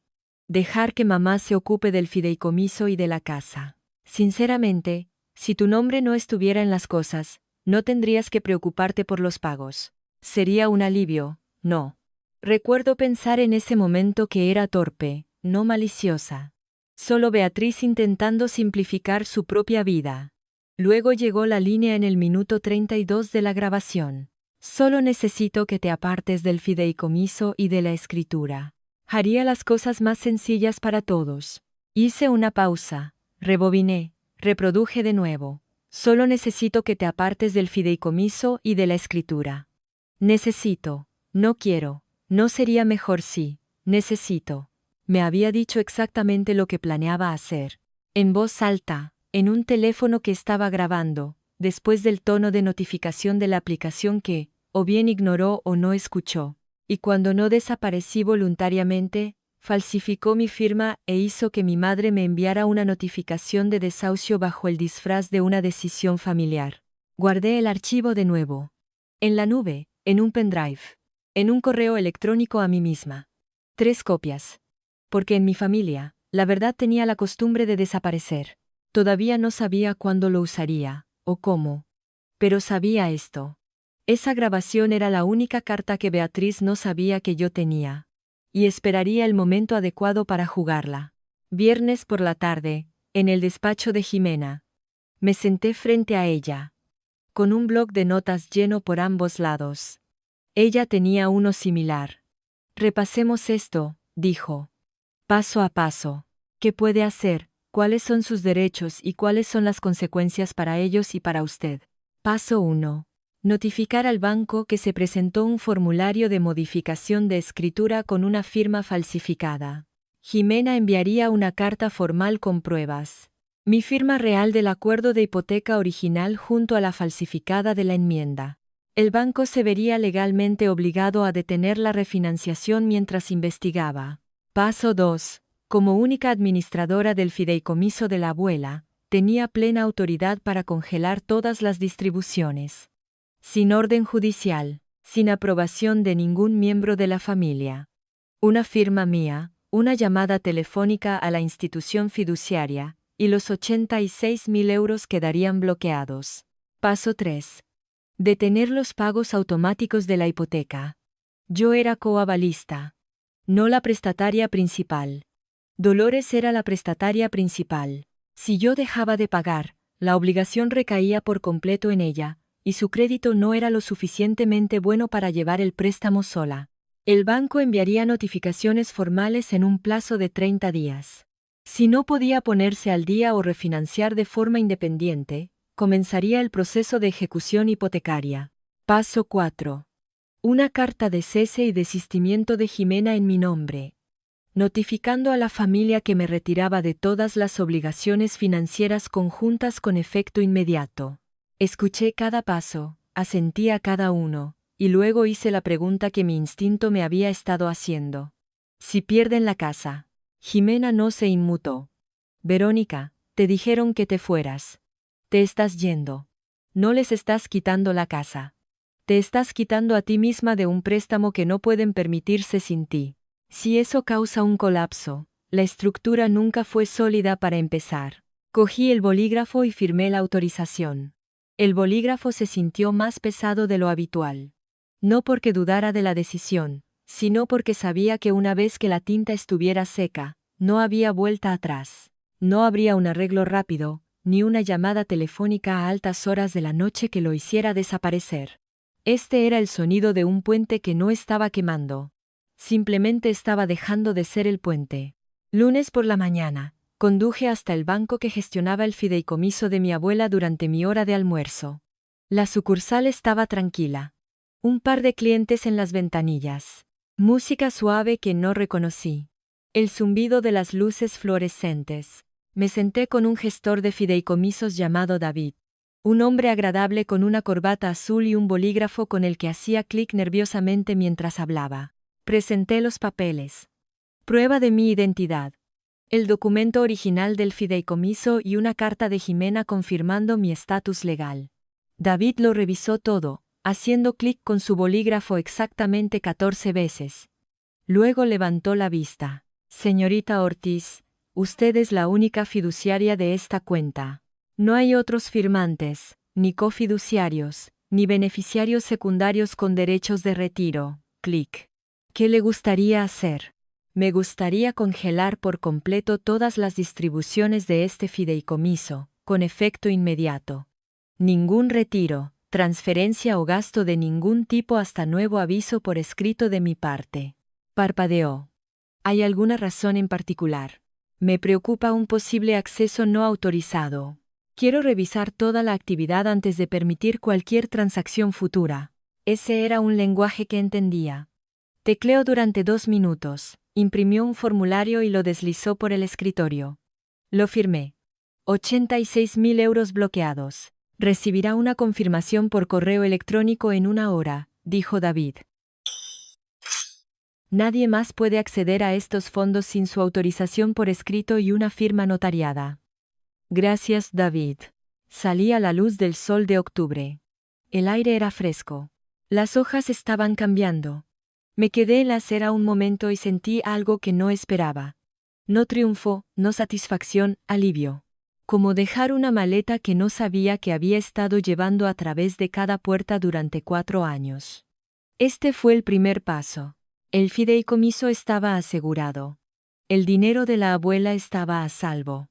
Dejar que mamá se ocupe del fideicomiso y de la casa. Sinceramente, si tu nombre no estuviera en las cosas, no tendrías que preocuparte por los pagos. Sería un alivio, ¿no? Recuerdo pensar en ese momento que era torpe, no maliciosa. Solo Beatriz intentando simplificar su propia vida. Luego llegó la línea en el minuto 32 de la grabación. Solo necesito que te apartes del fideicomiso y de la escritura. Haría las cosas más sencillas para todos. Hice una pausa, rebobiné, reproduje de nuevo. Solo necesito que te apartes del fideicomiso y de la escritura. Necesito, no quiero, no sería mejor si, necesito. Me había dicho exactamente lo que planeaba hacer. En voz alta, en un teléfono que estaba grabando, después del tono de notificación de la aplicación que, o bien ignoró o no escuchó. Y cuando no desaparecí voluntariamente, falsificó mi firma e hizo que mi madre me enviara una notificación de desahucio bajo el disfraz de una decisión familiar. Guardé el archivo de nuevo. En la nube, en un pendrive. En un correo electrónico a mí misma. 3 copias. Porque en mi familia, la verdad tenía la costumbre de desaparecer. Todavía no sabía cuándo lo usaría, o cómo. Pero sabía esto. Esa grabación era la única carta que Beatriz no sabía que yo tenía. Y esperaría el momento adecuado para jugarla. Viernes por la tarde, en el despacho de Jimena. Me senté frente a ella. Con un bloc de notas lleno por ambos lados. Ella tenía uno similar. Repasemos esto, dijo. Paso a paso. ¿Qué puede hacer? ¿Cuáles son sus derechos y cuáles son las consecuencias para ellos y para usted? Paso 1. Notificar al banco que se presentó un formulario de modificación de escritura con una firma falsificada. Jimena enviaría una carta formal con pruebas. Mi firma real del acuerdo de hipoteca original junto a la falsificada de la enmienda. El banco se vería legalmente obligado a detener la refinanciación mientras investigaba. Paso 2. Como única administradora del fideicomiso de la abuela, tenía plena autoridad para congelar todas las distribuciones. Sin orden judicial, sin aprobación de ningún miembro de la familia. Una firma mía, una llamada telefónica a la institución fiduciaria, y los 86.000 euros quedarían bloqueados. Paso 3. Detener los pagos automáticos de la hipoteca. Yo era coavalista. no la prestataria principal. Dolores era la prestataria principal. Si yo dejaba de pagar, la obligación recaía por completo en ella, y su crédito no era lo suficientemente bueno para llevar el préstamo sola. El banco enviaría notificaciones formales en un plazo de 30 días. Si no podía ponerse al día o refinanciar de forma independiente, comenzaría el proceso de ejecución hipotecaria. Paso 4. Una carta de cese y desistimiento de Jimena en mi nombre, notificando a la familia que me retiraba de todas las obligaciones financieras conjuntas con efecto inmediato. Escuché cada paso, asentí a cada uno, y luego hice la pregunta que mi instinto me había estado haciendo. Si pierden la casa. Jimena no se inmutó. Verónica, te dijeron que te fueras. Te estás yendo. No les estás quitando la casa. Te estás quitando a ti misma de un préstamo que no pueden permitirse sin ti. Si eso causa un colapso, la estructura nunca fue sólida para empezar. Cogí el bolígrafo y firmé la autorización. El bolígrafo se sintió más pesado de lo habitual. No porque dudara de la decisión, sino porque sabía que una vez que la tinta estuviera seca, no había vuelta atrás. No habría un arreglo rápido, ni una llamada telefónica a altas horas de la noche que lo hiciera desaparecer. Este era el sonido de un puente que no estaba quemando. Simplemente estaba dejando de ser el puente. Lunes por la mañana, conduje hasta el banco que gestionaba el fideicomiso de mi abuela durante mi hora de almuerzo. La sucursal estaba tranquila. Un par de clientes en las ventanillas. Música suave que no reconocí. El zumbido de las luces fluorescentes. Me senté con un gestor de fideicomisos llamado David. Un hombre agradable con una corbata azul y un bolígrafo con el que hacía clic nerviosamente mientras hablaba. Presenté los papeles. Prueba de mi identidad. El documento original del fideicomiso y una carta de Jimena confirmando mi estatus legal. David lo revisó todo, haciendo clic con su bolígrafo exactamente 14 veces. Luego levantó la vista. Señorita Ortiz, usted es la única fiduciaria de esta cuenta. No hay otros firmantes, ni cofiduciarios, ni beneficiarios secundarios con derechos de retiro. Clic. ¿Qué le gustaría hacer? Me gustaría congelar por completo todas las distribuciones de este fideicomiso, con efecto inmediato. Ningún retiro, transferencia o gasto de ningún tipo hasta nuevo aviso por escrito de mi parte. Parpadeó. ¿Hay alguna razón en particular? Me preocupa un posible acceso no autorizado. Quiero revisar toda la actividad antes de permitir cualquier transacción futura. Ese era un lenguaje que entendía. Tecleó durante 2 minutos, imprimió un formulario y lo deslizó por el escritorio. Lo firmé. 86.000 euros bloqueados. Recibirá una confirmación por correo electrónico en 1 hora, dijo David. Nadie más puede acceder a estos fondos sin su autorización por escrito y una firma notariada. Gracias, David. Salí a la luz del sol de octubre. El aire era fresco. Las hojas estaban cambiando. Me quedé en la acera un momento y sentí algo que no esperaba. No triunfo, no satisfacción, alivio. Como dejar una maleta que no sabía que había estado llevando a través de cada puerta durante 4 años. Este fue el primer paso. El fideicomiso estaba asegurado. El dinero de la abuela estaba a salvo.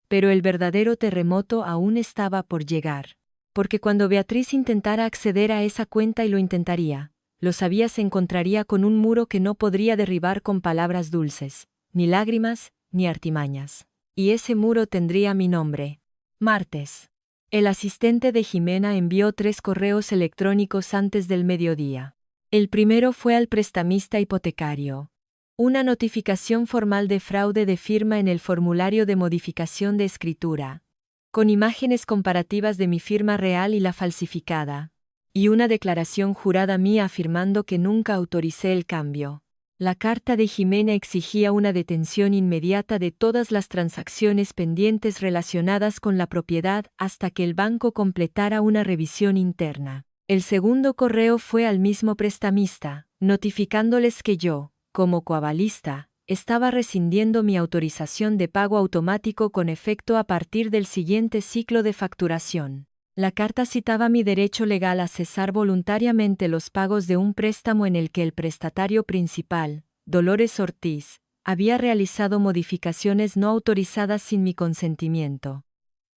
Pero el verdadero terremoto aún estaba por llegar. Porque cuando Beatriz intentara acceder a esa cuenta y lo intentaría, lo sabía, se encontraría con un muro que no podría derribar con palabras dulces, ni lágrimas, ni artimañas. Y ese muro tendría mi nombre. Martes. El asistente de Jimena envió 3 correos electrónicos antes del mediodía. El primero fue al prestamista hipotecario. Una notificación formal de fraude de firma en el formulario de modificación de escritura, con imágenes comparativas de mi firma real y la falsificada, y una declaración jurada mía afirmando que nunca autoricé el cambio. La carta de Jimena exigía una detención inmediata de todas las transacciones pendientes relacionadas con la propiedad hasta que el banco completara una revisión interna. El segundo correo fue al mismo prestamista, notificándoles que yo, como coavalista, estaba rescindiendo mi autorización de pago automático con efecto a partir del siguiente ciclo de facturación. La carta citaba mi derecho legal a cesar voluntariamente los pagos de un préstamo en el que el prestatario principal, Dolores Ortiz, había realizado modificaciones no autorizadas sin mi consentimiento.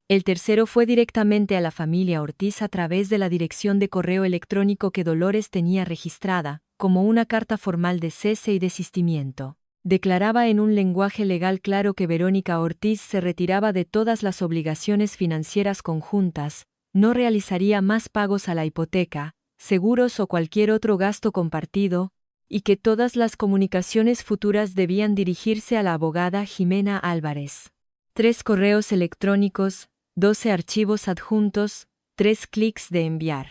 El tercero fue directamente a la familia Ortiz a través de la dirección de correo electrónico que Dolores tenía registrada, como una carta formal de cese y desistimiento. Declaraba en un lenguaje legal claro que Verónica Ortiz se retiraba de todas las obligaciones financieras conjuntas, no realizaría más pagos a la hipoteca, seguros o cualquier otro gasto compartido, y que todas las comunicaciones futuras debían dirigirse a la abogada Jimena Álvarez. 3 correos electrónicos, 12 archivos adjuntos, 3 clics de enviar.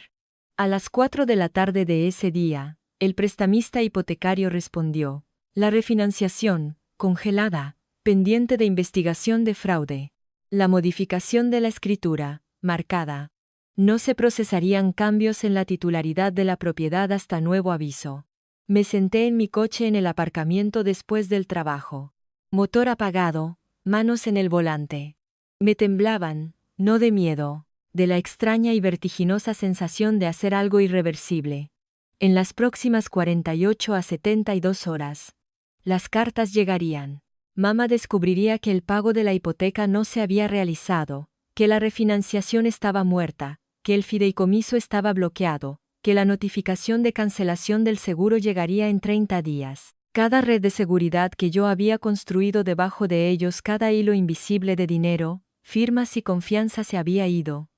A las 4 de la tarde de ese día, el prestamista hipotecario respondió: la refinanciación, congelada, pendiente de investigación de fraude. La modificación de la escritura, marcada. No se procesarían cambios en la titularidad de la propiedad hasta nuevo aviso. Me senté en mi coche en el aparcamiento después del trabajo. Motor apagado, manos en el volante. Me temblaban, no de miedo, de la extraña y vertiginosa sensación de hacer algo irreversible. En las próximas 48 a 72 horas, las cartas llegarían. Mamá descubriría que el pago de la hipoteca no se había realizado, que la refinanciación estaba muerta, que el fideicomiso estaba bloqueado, que la notificación de cancelación del seguro llegaría en 30 días. Cada red de seguridad que yo había construido debajo de ellos, cada hilo invisible de dinero, firmas y confianza se había ido.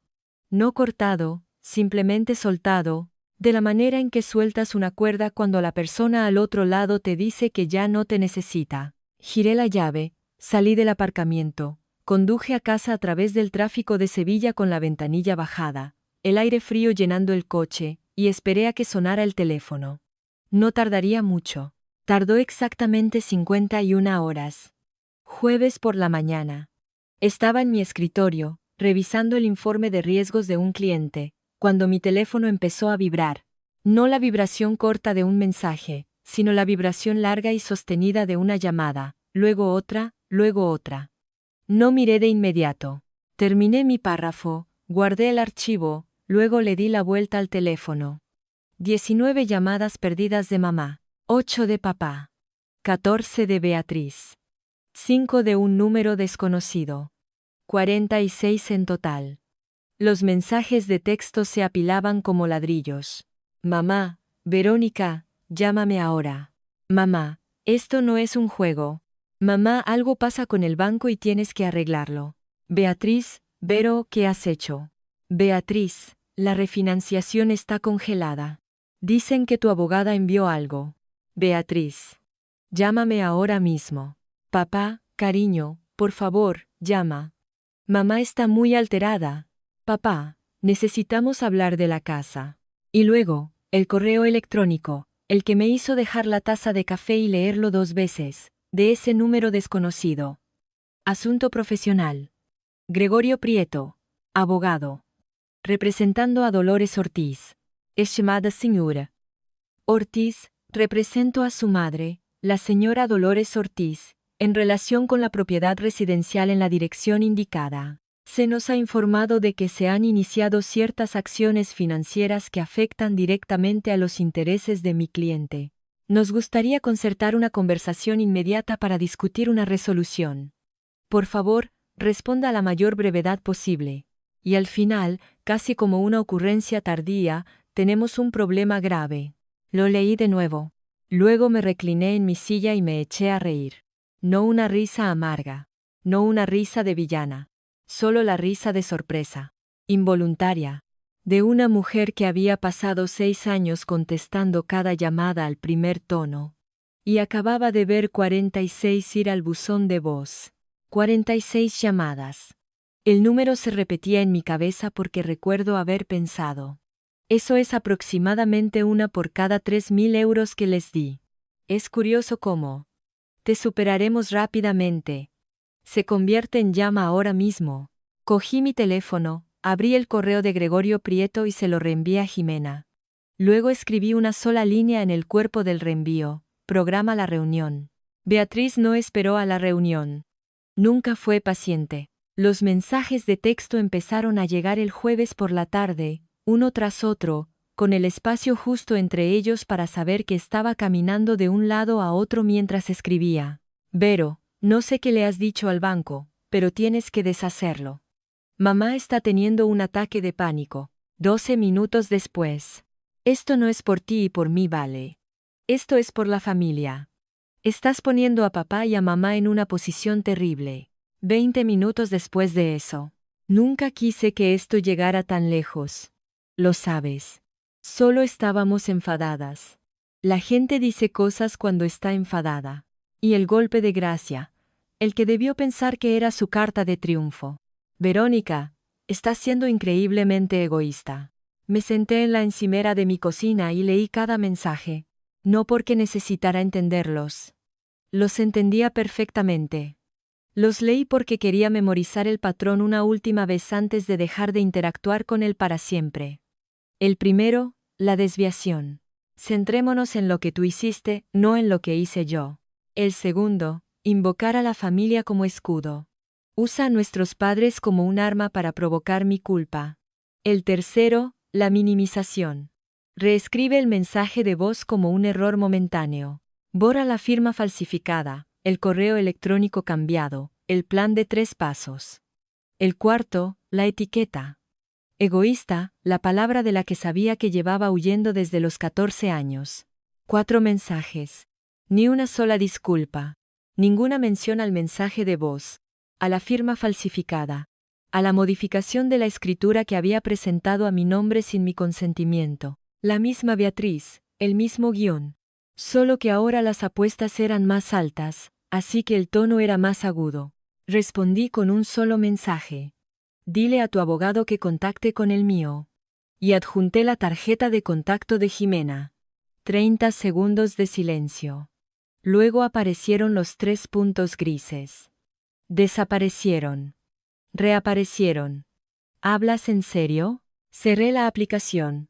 No cortado, simplemente soltado, de la manera en que sueltas una cuerda cuando la persona al otro lado te dice que ya no te necesita. Giré la llave, salí del aparcamiento, conduje a casa a través del tráfico de Sevilla con la ventanilla bajada, el aire frío llenando el coche, y esperé a que sonara el teléfono. No tardaría mucho. Tardó exactamente 51 horas. Jueves por la mañana. Estaba en mi escritorio, revisando el informe de riesgos de un cliente, cuando mi teléfono empezó a vibrar. No la vibración corta de un mensaje, sino la vibración larga y sostenida de una llamada, luego otra, luego otra. No miré de inmediato. Terminé mi párrafo, guardé el archivo, luego le di la vuelta al teléfono. 19 llamadas perdidas de mamá, 8 de papá, 14 de Beatriz, 5 de un número desconocido, 46 en total. Los mensajes de texto se apilaban como ladrillos. Mamá, Verónica, llámame ahora. Mamá, esto no es un juego. Mamá, algo pasa con el banco y tienes que arreglarlo. Beatriz, Vero, ¿qué has hecho? Beatriz, la refinanciación está congelada. Dicen que tu abogada envió algo. Beatriz, llámame ahora mismo. Papá, cariño, por favor, llama. Mamá está muy alterada. Papá, necesitamos hablar de la casa. Y luego, el correo electrónico, el que me hizo dejar la taza de café y leerlo 2 veces, de ese número desconocido. Asunto profesional. Gregorio Prieto, abogado. Representando a Dolores Ortiz. Estimada señora Ortiz, represento a su madre, la señora Dolores Ortiz, en relación con la propiedad residencial en la dirección indicada. Se nos ha informado de que se han iniciado ciertas acciones financieras que afectan directamente a los intereses de mi cliente. Nos gustaría concertar una conversación inmediata para discutir una resolución. Por favor, responda a la mayor brevedad posible. Y al final, casi como una ocurrencia tardía, tenemos un problema grave. Lo leí de nuevo. Luego me recliné en mi silla y me eché a reír. No una risa amarga. No una risa de villana. Solo la risa de sorpresa, involuntaria, de una mujer que había pasado 6 años contestando cada llamada al primer tono, y acababa de ver 46 ir al buzón de voz. 46 llamadas. El número se repetía en mi cabeza porque recuerdo haber pensado: eso es aproximadamente una por cada 3.000 euros que les di. Es curioso cómo te superaremos rápidamente. Se convierte en llama ahora mismo. Cogí mi teléfono, abrí el correo de Gregorio Prieto y se lo reenvié a Jimena. Luego escribí una sola línea en el cuerpo del reenvío: programa la reunión. Beatriz no esperó a la reunión. Nunca fue paciente. Los mensajes de texto empezaron a llegar el jueves por la tarde, uno tras otro, con el espacio justo entre ellos para saber que estaba caminando de un lado a otro mientras escribía. Vero, no sé qué le has dicho al banco, pero tienes que deshacerlo. Mamá está teniendo un ataque de pánico. 12 minutos después. Esto no es por ti y por mí, vale. Esto es por la familia. Estás poniendo a papá y a mamá en una posición terrible. 20 minutos después de eso. Nunca quise que esto llegara tan lejos. Lo sabes. Solo estábamos enfadadas. La gente dice cosas cuando está enfadada. Y el golpe de gracia. El que debió pensar que era su carta de triunfo. Verónica, estás siendo increíblemente egoísta. Me senté en la encimera de mi cocina y leí cada mensaje. No porque necesitara entenderlos. Los entendía perfectamente. Los leí porque quería memorizar el patrón una última vez antes de dejar de interactuar con él para siempre. El primero, la desviación. Centrémonos en lo que tú hiciste, no en lo que hice yo. El segundo, invocar a la familia como escudo. Usa a nuestros padres como un arma para provocar mi culpa. El tercero, la minimización. Reescribe el mensaje de voz como un error momentáneo. Borra la firma falsificada, el correo electrónico cambiado, el plan de 3 pasos. El cuarto, la etiqueta. Egoísta, la palabra de la que sabía que llevaba huyendo desde los 14 años. 4 mensajes. Ni una sola disculpa. Ninguna mención al mensaje de voz, a la firma falsificada, a la modificación de la escritura que había presentado a mi nombre sin mi consentimiento. La misma Beatriz, el mismo guión. Solo que ahora las apuestas eran más altas, así que el tono era más agudo. Respondí con un solo mensaje. Dile a tu abogado que contacte con el mío. Y adjunté la tarjeta de contacto de Jimena. 30 segundos de silencio. Luego aparecieron los 3 puntos grises. Desaparecieron. Reaparecieron. ¿Hablas en serio? Cerré la aplicación.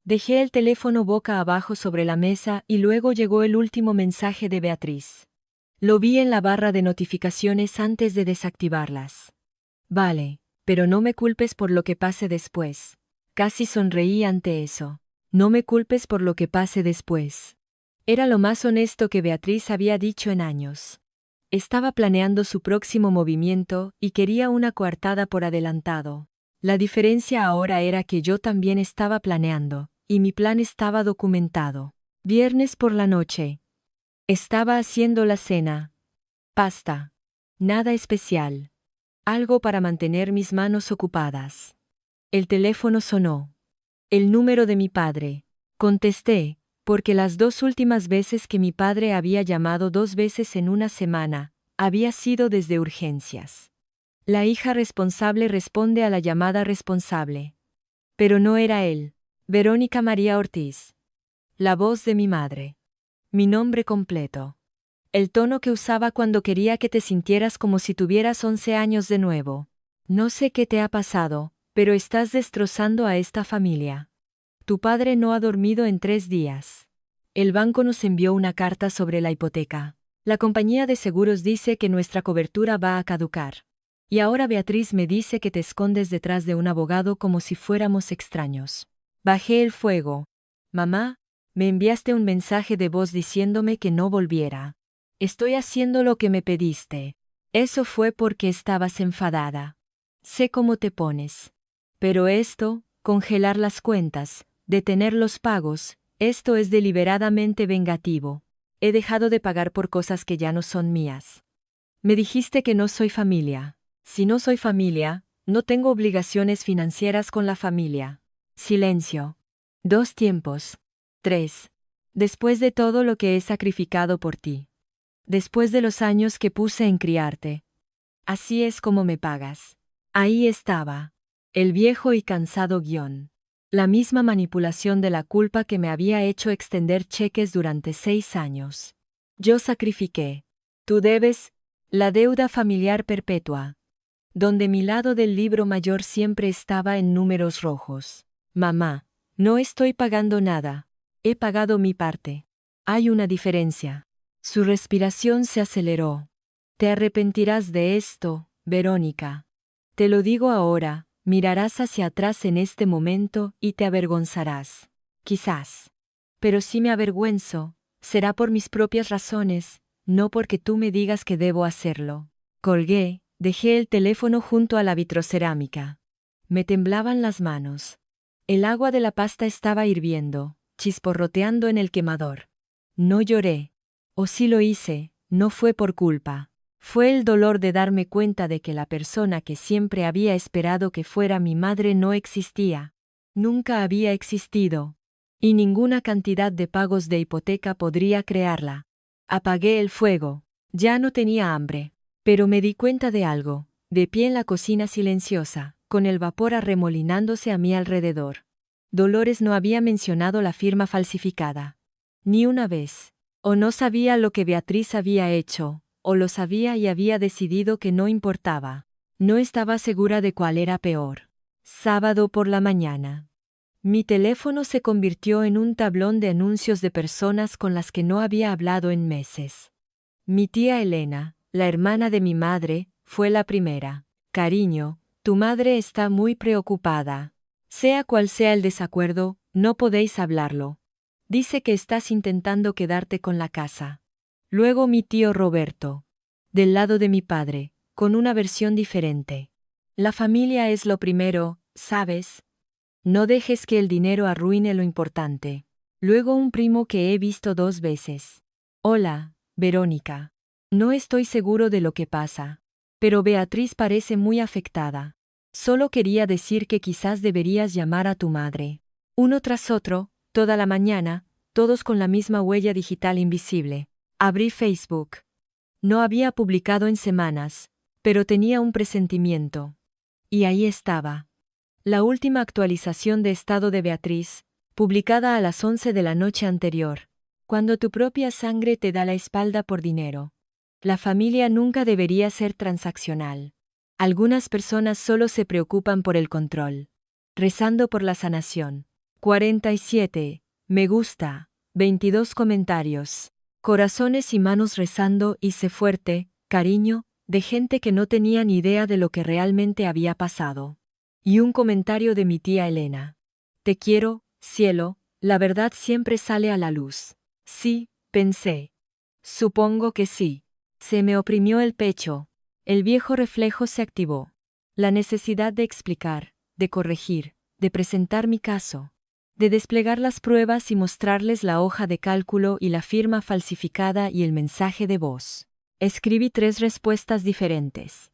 Dejé el teléfono boca abajo sobre la mesa y luego llegó el último mensaje de Beatriz. Lo vi en la barra de notificaciones antes de desactivarlas. Vale, pero no me culpes por lo que pase después. Casi sonreí ante eso. No me culpes por lo que pase después. Era lo más honesto que Beatriz había dicho en años. Estaba planeando su próximo movimiento y quería una coartada por adelantado. La diferencia ahora era que yo también estaba planeando, y mi plan estaba documentado. Viernes por la noche. Estaba haciendo la cena. Pasta. Nada especial. Algo para mantener mis manos ocupadas. El teléfono sonó. El número de mi padre. Contesté, porque las 2 últimas veces que mi padre había llamado 2 veces en una semana, había sido desde urgencias. La hija responsable responde a la llamada responsable. Pero no era él. Verónica María Ortiz. La voz de mi madre. Mi nombre completo. El tono que usaba cuando quería que te sintieras como si tuvieras 11 años de nuevo. No sé qué te ha pasado, pero estás destrozando a esta familia. Tu padre no ha dormido en 3 días. El banco nos envió una carta sobre la hipoteca. La compañía de seguros dice que nuestra cobertura va a caducar. Y ahora Beatriz me dice que te escondes detrás de un abogado como si fuéramos extraños. Bajé el fuego. Mamá, me enviaste un mensaje de voz diciéndome que no volviera. Estoy haciendo lo que me pediste. Eso fue porque estabas enfadada. Sé cómo te pones. Pero esto, congelar las cuentas, detener los pagos, esto es deliberadamente vengativo. He dejado de pagar por cosas que ya no son mías. Me dijiste que no soy familia. Si no soy familia, no tengo obligaciones financieras con la familia. Silencio. 2 tiempos. 3. Después de todo lo que he sacrificado por ti. Después de los años que puse en criarte. Así es como me pagas. Ahí estaba. El viejo y cansado guión. La misma manipulación de la culpa que me había hecho extender cheques durante 6 años. Yo sacrifiqué. Tú debes, la deuda familiar perpetua. Donde mi lado del libro mayor siempre estaba en números rojos. Mamá, no estoy pagando nada. He pagado mi parte. Hay una diferencia. Su respiración se aceleró. Te arrepentirás de esto, Verónica. Te lo digo ahora, mirarás hacia atrás en este momento y te avergonzarás. Quizás. Pero si me avergüenzo, será por mis propias razones, no porque tú me digas que debo hacerlo. Colgué, dejé el teléfono junto a la vitrocerámica. Me temblaban las manos. El agua de la pasta estaba hirviendo, chisporroteando en el quemador. No lloré. O si lo hice, no fue por culpa. Fue el dolor de darme cuenta de que la persona que siempre había esperado que fuera mi madre no existía. Nunca había existido. Y ninguna cantidad de pagos de hipoteca podría crearla. Apagué el fuego. Ya no tenía hambre. Pero me di cuenta de algo, de pie en la cocina silenciosa, con el vapor arremolinándose a mi alrededor. Dolores no había mencionado la firma falsificada. Ni una vez. O no sabía lo que Beatriz había hecho, o lo sabía y había decidido que no importaba. No estaba segura de cuál era peor. Sábado por la mañana. Mi teléfono se convirtió en un tablón de anuncios de personas con las que no había hablado en meses. Mi tía Elena, la hermana de mi madre, fue la primera. Cariño, tu madre está muy preocupada. Sea cual sea el desacuerdo, no podéis hablarlo. Dice que estás intentando quedarte con la casa. Luego mi tío Roberto. Del lado de mi padre, con una versión diferente. La familia es lo primero, ¿sabes? No dejes que el dinero arruine lo importante. Luego un primo que he visto 2 veces. Hola, Verónica. No estoy seguro de lo que pasa. Pero Beatriz parece muy afectada. Solo quería decir que quizás deberías llamar a tu madre. Uno tras otro, toda la mañana, todos con la misma huella digital invisible. Abrí Facebook. No había publicado en semanas, pero tenía un presentimiento. Y ahí estaba. La última actualización de estado de Beatriz, publicada a las 11 de la noche anterior. Cuando tu propia sangre te da la espalda por dinero. La familia nunca debería ser transaccional. Algunas personas solo se preocupan por el control. Rezando por la sanación. 47. Me gusta. 22 comentarios. Corazones y manos rezando y sé fuerte, cariño, de gente que no tenía ni idea de lo que realmente había pasado. Y un comentario de mi tía Elena. Te quiero, cielo, la verdad siempre sale a la luz. Sí, pensé. Supongo que sí. Se me oprimió el pecho. El viejo reflejo se activó. La necesidad de explicar, de corregir, de presentar mi caso. De desplegar las pruebas y mostrarles la hoja de cálculo y la firma falsificada y el mensaje de voz. Escribí 3 respuestas diferentes.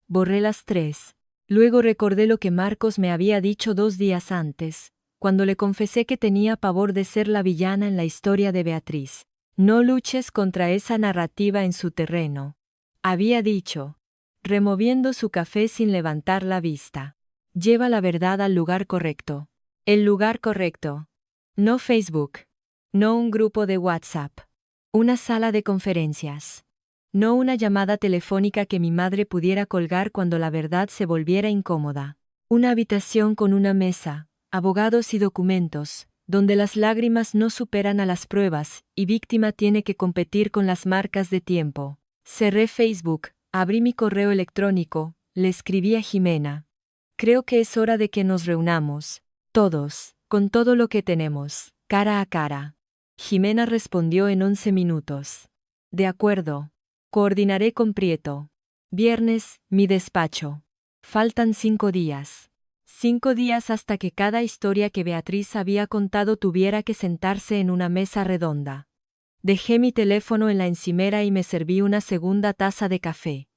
Borré las 3. Luego recordé lo que Marcos me había dicho 2 días antes, cuando le confesé que tenía pavor de ser la villana en la historia de Beatriz. No luches contra esa narrativa en su terreno. Había dicho, removiendo su café sin levantar la vista. Lleva la verdad al lugar correcto. El lugar correcto. No Facebook. No un grupo de WhatsApp. Una sala de conferencias. No una llamada telefónica que mi madre pudiera colgar cuando la verdad se volviera incómoda. Una habitación con una mesa, abogados y documentos, donde las lágrimas no superan a las pruebas y víctima tiene que competir con las marcas de tiempo. Cerré Facebook, abrí mi correo electrónico, le escribí a Jimena. Creo que es hora de que nos reunamos, todos, con todo lo que tenemos, cara a cara. Jimena respondió en 11 minutos. De acuerdo. Coordinaré con Prieto. Viernes, mi despacho. Faltan 5 días. 5 días hasta que cada historia que Beatriz había contado tuviera que sentarse en una mesa redonda. Dejé mi teléfono en la encimera y me serví una segunda taza de café.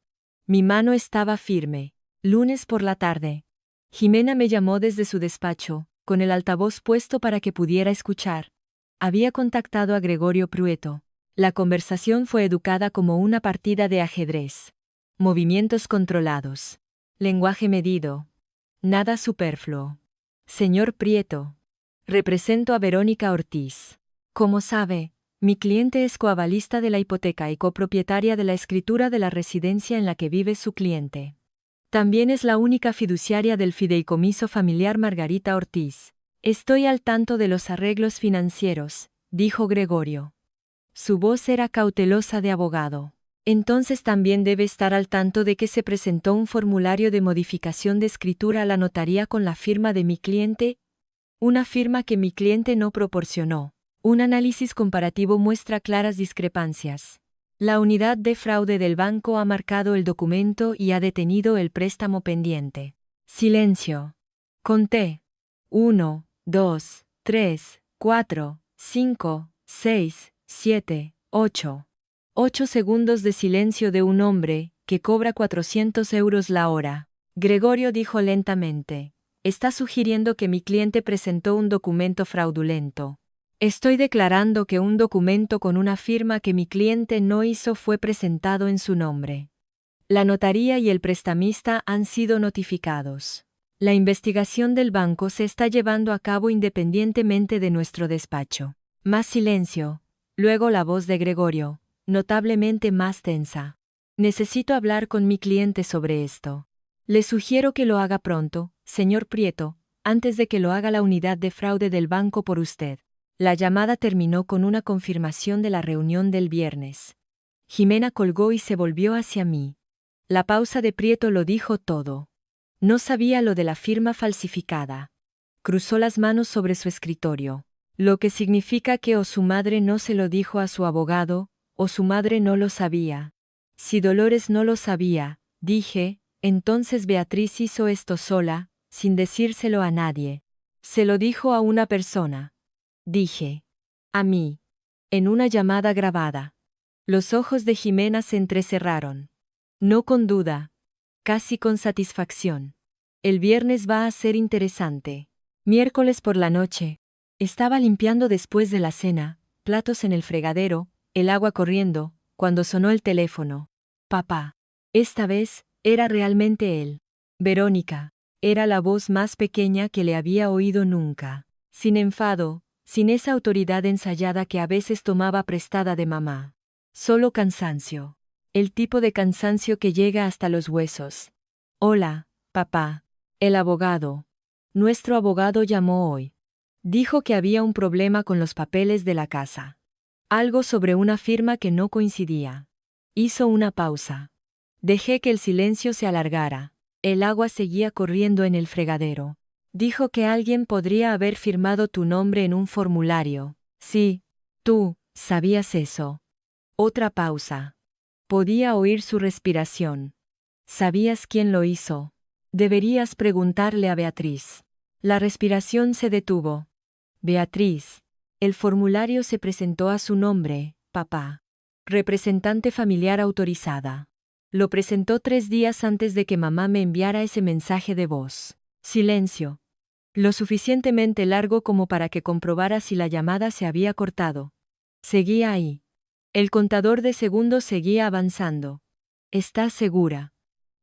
Mi mano estaba firme. Lunes por la tarde. Jimena me llamó desde su despacho, con el altavoz puesto para que pudiera escuchar. Había contactado a Gregorio Prueto. La conversación fue educada como una partida de ajedrez. Movimientos controlados. Lenguaje medido. Nada superfluo. Señor Prieto. Represento a Verónica Ortiz. Como sabe, mi cliente es coavalista de la hipoteca y copropietaria de la escritura de la residencia en la que vive su cliente. También es la única fiduciaria del fideicomiso familiar Margarita Ortiz. Estoy al tanto de los arreglos financieros, dijo Gregorio. Su voz era cautelosa de abogado. Entonces también debe estar al tanto de que se presentó un formulario de modificación de escritura a la notaría con la firma de mi cliente. Una firma que mi cliente no proporcionó. Un análisis comparativo muestra claras discrepancias. La unidad de fraude del banco ha marcado el documento y ha detenido el préstamo pendiente. Silencio. Conté. 1, 2, 3, 4, 5, 6, 7, 8. 8 segundos de silencio de un hombre que cobra 400 euros la hora. Gregorio dijo lentamente. Está sugiriendo que mi cliente presentó un documento fraudulento. Estoy declarando que un documento con una firma que mi cliente no hizo fue presentado en su nombre. La notaría y el prestamista han sido notificados. La investigación del banco se está llevando a cabo independientemente de nuestro despacho. Más silencio. Luego la voz de Gregorio, notablemente más tensa. Necesito hablar con mi cliente sobre esto. Le sugiero que lo haga pronto, señor Prieto, antes de que lo haga la unidad de fraude del banco por usted. La llamada terminó con una confirmación de la reunión del viernes. Jimena colgó y se volvió hacia mí. La pausa de Prieto lo dijo todo. No sabía lo de la firma falsificada. Cruzó las manos sobre su escritorio. Lo que significa que o su madre no se lo dijo a su abogado, o su madre no lo sabía. Si Dolores no lo sabía, dije, entonces Beatriz hizo esto sola, sin decírselo a nadie. Se lo dijo a una persona. Dije. A mí. En una llamada grabada. Los ojos de Jimena se entrecerraron. No con duda. Casi con satisfacción. El viernes va a ser interesante. Miércoles por la noche. Estaba limpiando después de la cena, platos en el fregadero, el agua corriendo, cuando sonó el teléfono. Papá. Esta vez, era realmente él. Verónica. Era la voz más pequeña que le había oído nunca. Sin enfado, sin esa autoridad ensayada que a veces tomaba prestada de mamá. Solo cansancio. El tipo de cansancio que llega hasta los huesos. Hola, papá. El abogado. Nuestro abogado llamó hoy. Dijo que había un problema con los papeles de la casa. Algo sobre una firma que no coincidía. Hizo una pausa. Dejé que el silencio se alargara. El agua seguía corriendo en el fregadero. Dijo que alguien podría haber firmado tu nombre en un formulario. Sí, tú, sabías eso. Otra pausa. Podía oír su respiración. ¿Sabías quién lo hizo? Deberías preguntarle a Beatriz. La respiración se detuvo. Beatriz. El formulario se presentó a su nombre, papá. Representante familiar autorizada. Lo presentó 3 días antes de que mamá me enviara ese mensaje de voz. Silencio. Lo suficientemente largo como para que comprobara si la llamada se había cortado. Seguía ahí. El contador de segundos seguía avanzando. ¿Estás segura?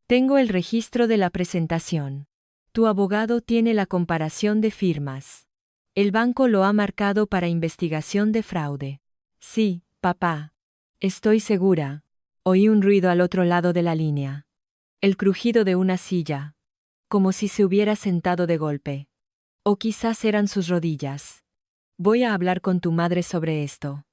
Tengo el registro de la presentación. Tu abogado tiene la comparación de firmas. El banco lo ha marcado para investigación de fraude. Sí, papá. Estoy segura. Oí un ruido al otro lado de la línea. El crujido de una silla. Como si se hubiera sentado de golpe. O quizás eran sus rodillas. Voy a hablar con tu madre sobre esto.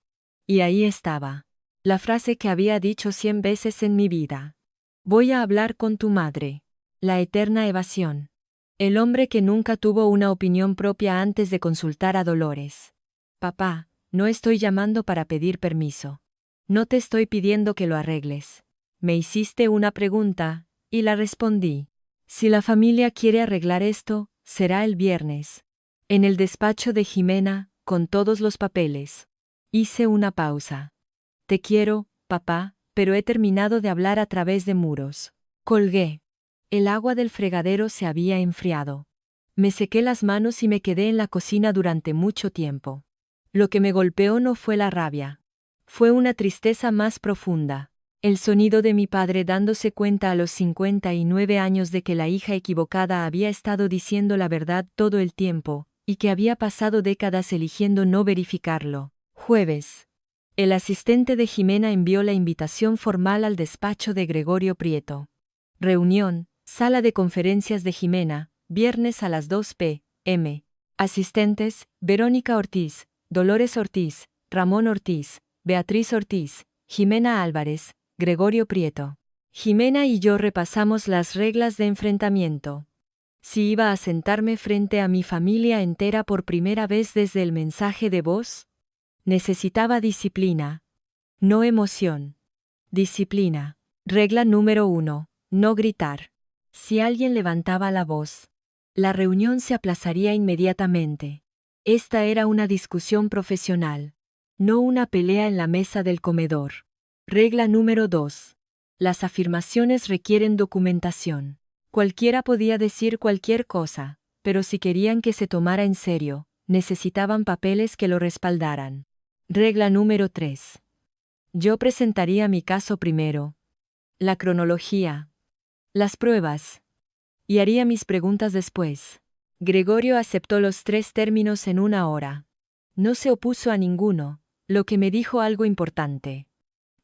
Y ahí estaba. La frase que había dicho 100 veces en mi vida. Voy a hablar con tu madre. La eterna evasión. El hombre que nunca tuvo una opinión propia antes de consultar a Dolores. Papá, no estoy llamando para pedir permiso. No te estoy pidiendo que lo arregles. Me hiciste una pregunta, y la respondí. Si la familia quiere arreglar esto, será el viernes. En el despacho de Jimena, con todos los papeles. Hice una pausa. Te quiero, papá, pero he terminado de hablar a través de muros. Colgué. El agua del fregadero se había enfriado. Me sequé las manos y me quedé en la cocina durante mucho tiempo. Lo que me golpeó no fue la rabia. Fue una tristeza más profunda. El sonido de mi padre dándose cuenta a los 59 años de que la hija equivocada había estado diciendo la verdad todo el tiempo, y que había pasado décadas eligiendo no verificarlo. Jueves. El asistente de Jimena envió la invitación formal al despacho de Gregorio Prieto. Reunión, sala de conferencias de Jimena, viernes a las 2 p.m. Asistentes, Verónica Ortiz, Dolores Ortiz, Ramón Ortiz, Beatriz Ortiz, Jimena Álvarez, Gregorio Prieto. Jimena y yo repasamos las reglas de enfrentamiento. Si iba a sentarme frente a mi familia entera por primera vez desde el mensaje de voz, necesitaba disciplina, no emoción. Disciplina. Regla número 1. No gritar. Si alguien levantaba la voz, la reunión se aplazaría inmediatamente. Esta era una discusión profesional, no una pelea en la mesa del comedor. Regla número 2. Las afirmaciones requieren documentación. Cualquiera podía decir cualquier cosa, pero si querían que se tomara en serio, necesitaban papeles que lo respaldaran. Regla número 3. Yo presentaría mi caso primero, la cronología, las pruebas, y haría mis preguntas después. Gregorio aceptó los 3 términos en 1 hora. No se opuso a ninguno, lo que me dijo algo importante.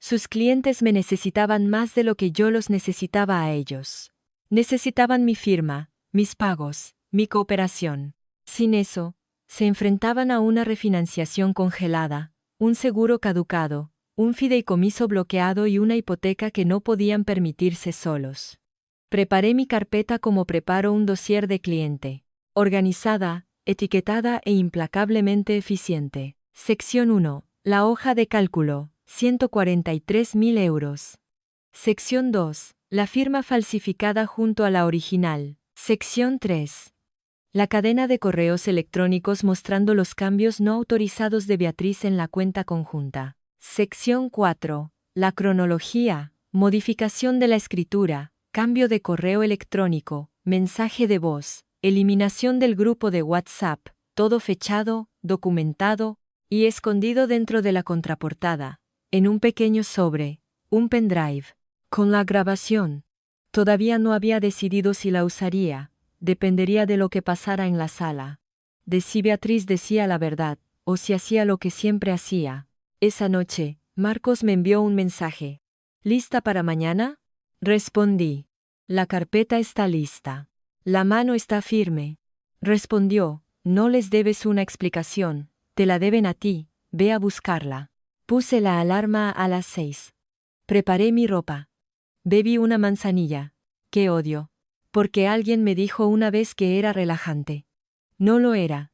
Sus clientes me necesitaban más de lo que yo los necesitaba a ellos. Necesitaban mi firma, mis pagos, mi cooperación. Sin eso, se enfrentaban a una refinanciación congelada, un seguro caducado, un fideicomiso bloqueado y una hipoteca que no podían permitirse solos. Preparé mi carpeta como preparo un dossier de cliente. Organizada, etiquetada e implacablemente eficiente. Sección 1. La hoja de cálculo. 143.000 euros. Sección 2. La firma falsificada junto a la original. Sección 3. La cadena de correos electrónicos mostrando los cambios no autorizados de Beatriz en la cuenta conjunta. Sección 4. La cronología. Modificación de la escritura. Cambio de correo electrónico. Mensaje de voz. Eliminación del grupo de WhatsApp. Todo fechado, documentado y escondido dentro de la contraportada. En un pequeño sobre, un pendrive, con la grabación. Todavía no había decidido si la usaría, dependería de lo que pasara en la sala. De si Beatriz decía la verdad, o si hacía lo que siempre hacía. Esa noche, Marcos me envió un mensaje. ¿Lista para mañana? Respondí. La carpeta está lista. La mano está firme. Respondió, no les debes una explicación, te la deben a ti, ve a buscarla. Puse la alarma a las 6. Preparé mi ropa. Bebí una manzanilla. ¡Qué odio! Porque alguien me dijo una vez que era relajante. No lo era.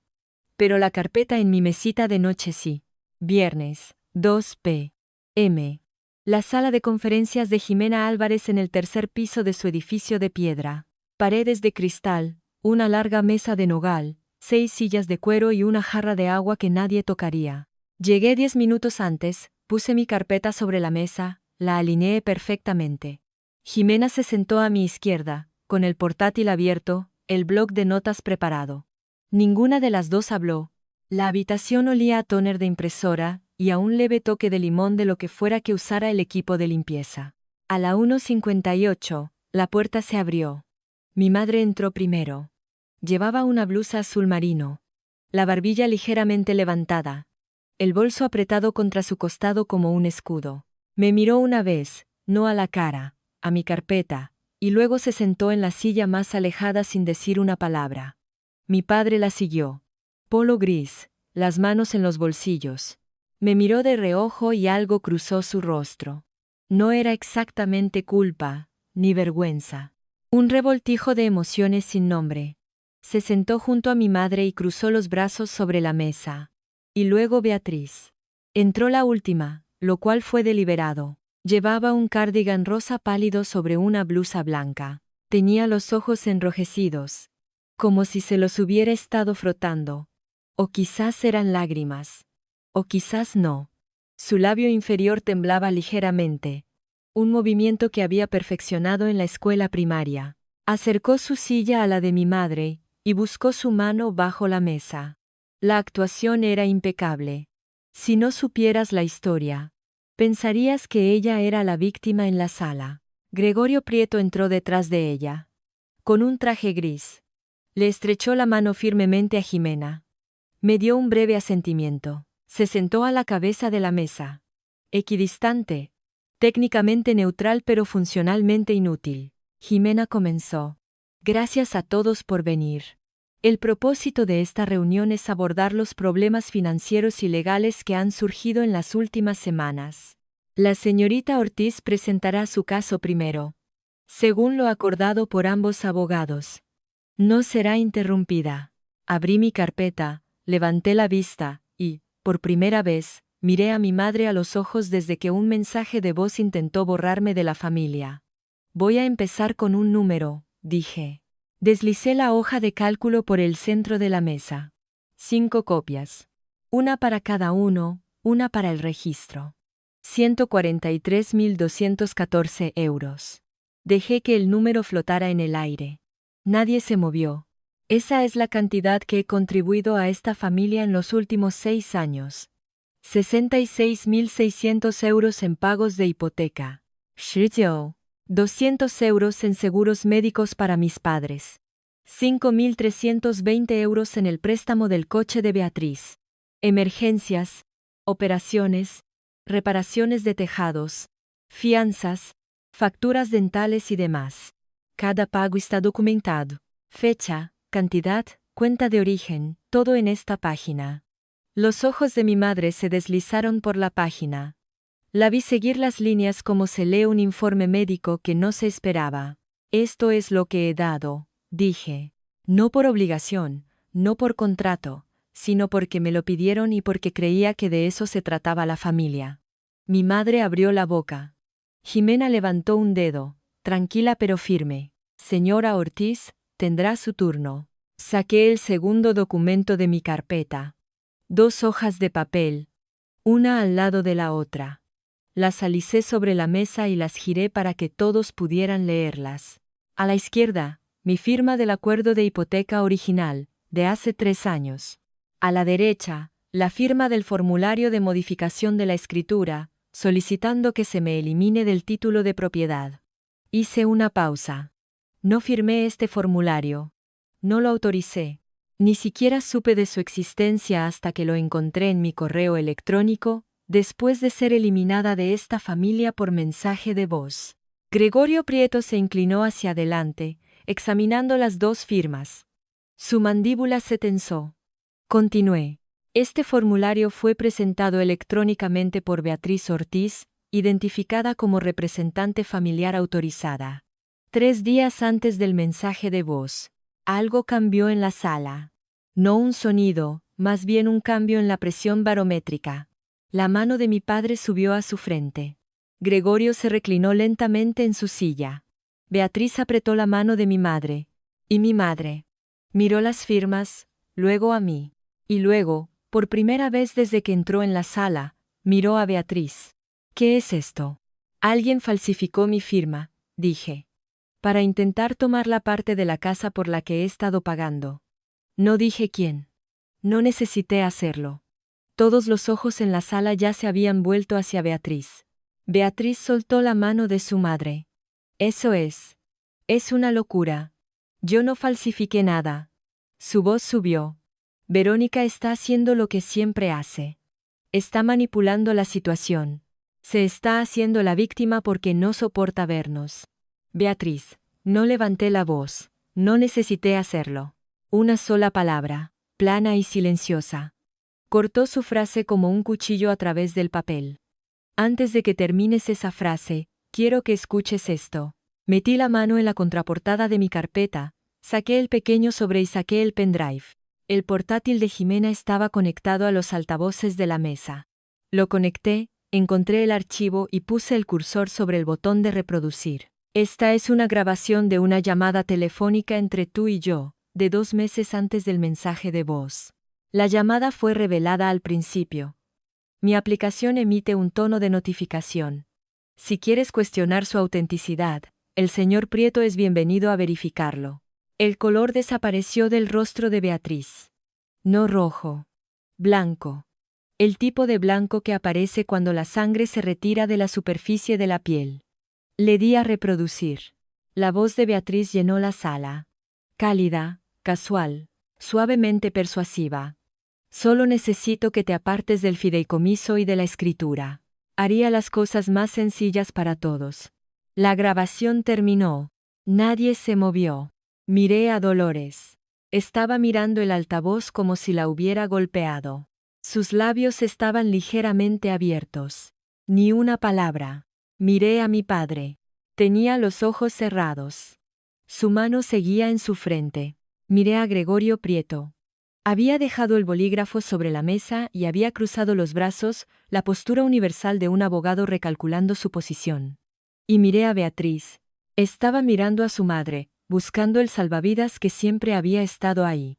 Pero la carpeta en mi mesita de noche sí. Viernes, 2 p.m. La sala de conferencias de Jimena Álvarez en el 3er piso de su edificio de piedra. Paredes de cristal, una larga mesa de nogal, 6 sillas de cuero y una jarra de agua que nadie tocaría. Llegué 10 minutos antes, puse mi carpeta sobre la mesa, la alineé perfectamente. Jimena se sentó a mi izquierda, con el portátil abierto, el bloc de notas preparado. Ninguna de las dos habló. La habitación olía a tóner de impresora, y a un leve toque de limón de lo que fuera que usara el equipo de limpieza. A la 1:58, la puerta se abrió. Mi madre entró primero. Llevaba una blusa azul marino. La barbilla ligeramente levantada. El bolso apretado contra su costado como un escudo. Me miró una vez, no a la cara, a mi carpeta, y luego se sentó en la silla más alejada sin decir una palabra. Mi padre la siguió. Polo gris, las manos en los bolsillos. Me miró de reojo y algo cruzó su rostro. No era exactamente culpa, ni vergüenza. Un revoltijo de emociones sin nombre. Se sentó junto a mi madre y cruzó los brazos sobre la mesa. Y luego Beatriz. Entró la última, lo cual fue deliberado. Llevaba un cardigan rosa pálido sobre una blusa blanca. Tenía los ojos enrojecidos, como si se los hubiera estado frotando. O quizás eran lágrimas. O quizás no. Su labio inferior temblaba ligeramente. Un movimiento que había perfeccionado en la escuela primaria. Acercó su silla a la de mi madre, y buscó su mano bajo la mesa. La actuación era impecable. Si no supieras la historia, pensarías que ella era la víctima en la sala. Gregorio Prieto entró detrás de ella. Con un traje gris. Le estrechó la mano firmemente a Jimena. Me dio un breve asentimiento. Se sentó a la cabeza de la mesa. Equidistante. Técnicamente neutral pero funcionalmente inútil. Jimena comenzó. Gracias a todos por venir. El propósito de esta reunión es abordar los problemas financieros y legales que han surgido en las últimas semanas. La señorita Ortiz presentará su caso primero, según lo acordado por ambos abogados. No será interrumpida. Abrí mi carpeta, levanté la vista, y, por primera vez, miré a mi madre a los ojos desde que un mensaje de voz intentó borrarme de la familia. Voy a empezar con un número, dije. Deslicé la hoja de cálculo por el centro de la mesa. 5 copias. Una para cada uno, una para el registro. 143.214 euros. Dejé que el número flotara en el aire. Nadie se movió. Esa es la cantidad que he contribuido a esta familia en los últimos 6 años. 66.600 euros en pagos de hipoteca. 200 euros en seguros médicos para mis padres. 5.320 euros en el préstamo del coche de Beatriz. Emergencias, operaciones, reparaciones de tejados, fianzas, facturas dentales y demás. Cada pago está documentado. Fecha, cantidad, cuenta de origen, todo en esta página. Los ojos de mi madre se deslizaron por la página. La vi seguir las líneas como se lee un informe médico que no se esperaba. Esto es lo que he dado, dije. No por obligación, no por contrato, sino porque me lo pidieron y porque creía que de eso se trataba la familia. Mi madre abrió la boca. Jimena levantó un dedo, tranquila pero firme. Señora Ortiz, tendrá su turno. Saqué el segundo documento de mi carpeta. 2 hojas de papel, una al lado de la otra. Las alicé sobre la mesa y las giré para que todos pudieran leerlas. A la izquierda, mi firma del acuerdo de hipoteca original, de hace 3 años. A la derecha, la firma del formulario de modificación de la escritura, solicitando que se me elimine del título de propiedad. Hice una pausa. No firmé este formulario. No lo autoricé. Ni siquiera supe de su existencia hasta que lo encontré en mi correo electrónico, después de ser eliminada de esta familia por mensaje de voz. Gregorio Prieto se inclinó hacia adelante, examinando las 2 firmas. Su mandíbula se tensó. Continué. Este formulario fue presentado electrónicamente por Beatriz Ortiz, identificada como representante familiar autorizada. 3 días antes del mensaje de voz. Algo cambió en la sala. No un sonido, más bien un cambio en la presión barométrica. La mano de mi padre subió a su frente. Gregorio se reclinó lentamente en su silla. Beatriz apretó la mano de mi madre. Y mi madre miró las firmas, luego a mí. Y luego, por primera vez desde que entró en la sala, miró a Beatriz. ¿Qué es esto? Alguien falsificó mi firma, dije. Para intentar tomar la parte de la casa por la que he estado pagando. No dije quién. No necesité hacerlo. Todos los ojos en la sala ya se habían vuelto hacia Beatriz. Beatriz soltó la mano de su madre. Eso es. Es una locura. Yo no falsifiqué nada. Su voz subió. Verónica está haciendo lo que siempre hace. Está manipulando la situación. Se está haciendo la víctima porque no soporta vernos. Beatriz, no levanté la voz. No necesité hacerlo. Una sola palabra, plana y silenciosa. Cortó su frase como un cuchillo a través del papel. Antes de que termines esa frase, quiero que escuches esto. Metí la mano en la contraportada de mi carpeta, saqué el pequeño sobre y saqué el pendrive. El portátil de Jimena estaba conectado a los altavoces de la mesa. Lo conecté, encontré el archivo y puse el cursor sobre el botón de reproducir. Esta es una grabación de una llamada telefónica entre tú y yo, de 2 meses antes del mensaje de voz. La llamada fue revelada al principio. Mi aplicación emite un tono de notificación. Si quieres cuestionar su autenticidad, el señor Prieto es bienvenido a verificarlo. El color desapareció del rostro de Beatriz. No rojo. Blanco. El tipo de blanco que aparece cuando la sangre se retira de la superficie de la piel. Le di a reproducir. La voz de Beatriz llenó la sala. Cálida, casual, suavemente persuasiva. Solo necesito que te apartes del fideicomiso y de la escritura. Haría las cosas más sencillas para todos. La grabación terminó. Nadie se movió. Miré a Dolores. Estaba mirando el altavoz como si la hubiera golpeado. Sus labios estaban ligeramente abiertos. Ni una palabra. Miré a mi padre. Tenía los ojos cerrados. Su mano seguía en su frente. Miré a Gregorio Prieto. Había dejado el bolígrafo sobre la mesa y había cruzado los brazos, la postura universal de un abogado recalculando su posición. Y miré a Beatriz. Estaba mirando a su madre, buscando el salvavidas que siempre había estado ahí.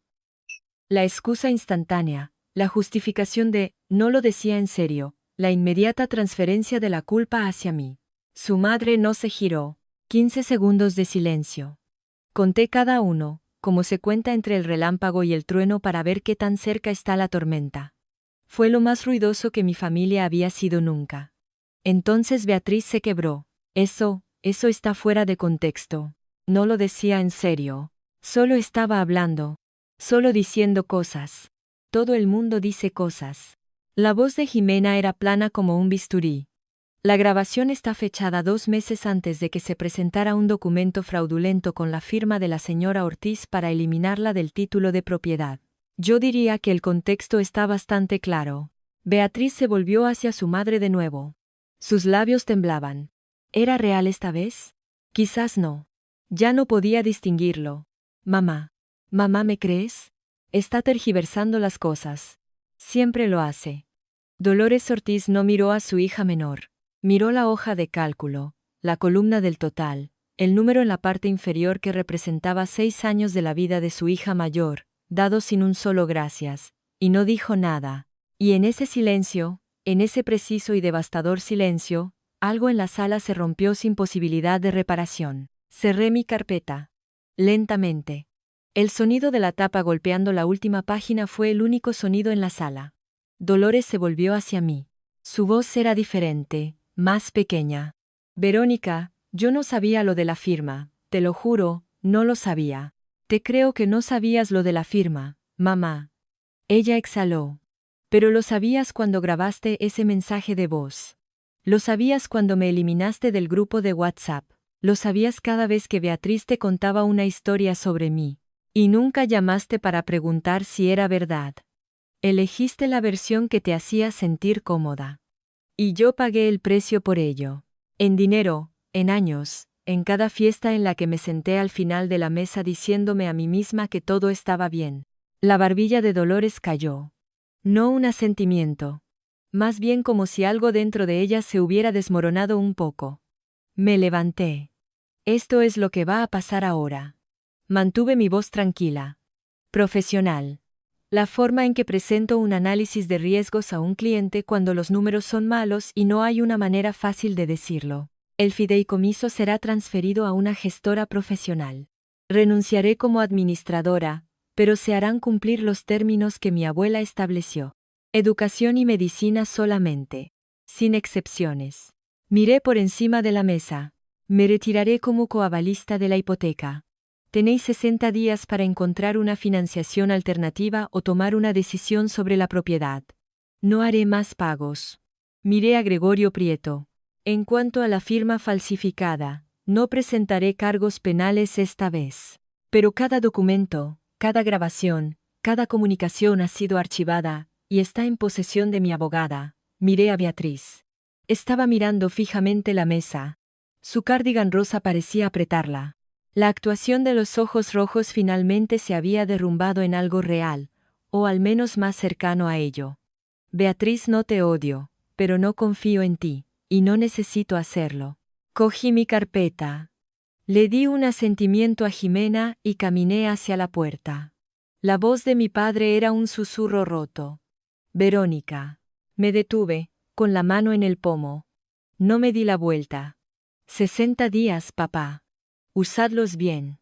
La excusa instantánea, la justificación de, no lo decía en serio, la inmediata transferencia de la culpa hacia mí. Su madre no se giró. 15 segundos de silencio. Conté cada uno, como se cuenta entre el relámpago y el trueno para ver qué tan cerca está la tormenta. Fue lo más ruidoso que mi familia había sido nunca. Entonces Beatriz se quebró. Eso está fuera de contexto. No lo decía en serio. Solo estaba hablando. Solo diciendo cosas. Todo el mundo dice cosas. La voz de Jimena era plana como un bisturí. La grabación está fechada 2 meses antes de que se presentara un documento fraudulento con la firma de la señora Ortiz para eliminarla del título de propiedad. Yo diría que el contexto está bastante claro. Beatriz se volvió hacia su madre de nuevo. Sus labios temblaban. ¿Era real esta vez? Quizás no. Ya no podía distinguirlo. Mamá. Mamá, ¿me crees? Está tergiversando las cosas. Siempre lo hace. Dolores Ortiz no miró a su hija menor. Miró la hoja de cálculo, la columna del total, el número en la parte inferior que representaba 6 años de la vida de su hija mayor, dado sin un solo gracias, y no dijo nada. Y en ese silencio, en ese preciso y devastador silencio, algo en la sala se rompió sin posibilidad de reparación. Cerré mi carpeta. Lentamente. El sonido de la tapa golpeando la última página fue el único sonido en la sala. Dolores se volvió hacia mí. Su voz era diferente, más pequeña. Verónica, yo no sabía lo de la firma, te lo juro, no lo sabía. Te creo que no sabías lo de la firma, mamá. Ella exhaló. Pero lo sabías cuando grabaste ese mensaje de voz. Lo sabías cuando me eliminaste del grupo de WhatsApp. Lo sabías cada vez que Beatriz te contaba una historia sobre mí. Y nunca llamaste para preguntar si era verdad. Elegiste la versión que te hacía sentir cómoda. Y yo pagué el precio por ello. En dinero, en años, en cada fiesta en la que me senté al final de la mesa diciéndome a mí misma que todo estaba bien. La barbilla de Dolores cayó. No un asentimiento. Más bien como si algo dentro de ella se hubiera desmoronado un poco. Me levanté. Esto es lo que va a pasar ahora. Mantuve mi voz tranquila. Profesional. La forma en que presento un análisis de riesgos a un cliente cuando los números son malos y no hay una manera fácil de decirlo. El fideicomiso será transferido a una gestora profesional. Renunciaré como administradora, pero se harán cumplir los términos que mi abuela estableció. Educación y medicina solamente. Sin excepciones. Miré por encima de la mesa. Me retiraré como coavalista de la hipoteca. Tenéis 60 días para encontrar una financiación alternativa o tomar una decisión sobre la propiedad. No haré más pagos. Miré a Gregorio Prieto. En cuanto a la firma falsificada, no presentaré cargos penales esta vez. Pero cada documento, cada grabación, cada comunicación ha sido archivada, y está en posesión de mi abogada. Miré a Beatriz. Estaba mirando fijamente la mesa. Su cardigan rosa parecía apretarla. La actuación de los ojos rojos finalmente se había derrumbado en algo real, o al menos más cercano a ello. Beatriz, no te odio, pero no confío en ti, y no necesito hacerlo. Cogí mi carpeta. Le di un asentimiento a Jimena y caminé hacia la puerta. La voz de mi padre era un susurro roto. Verónica. Me detuve, con la mano en el pomo. No me di la vuelta. 60 días, papá. Usadlos bien.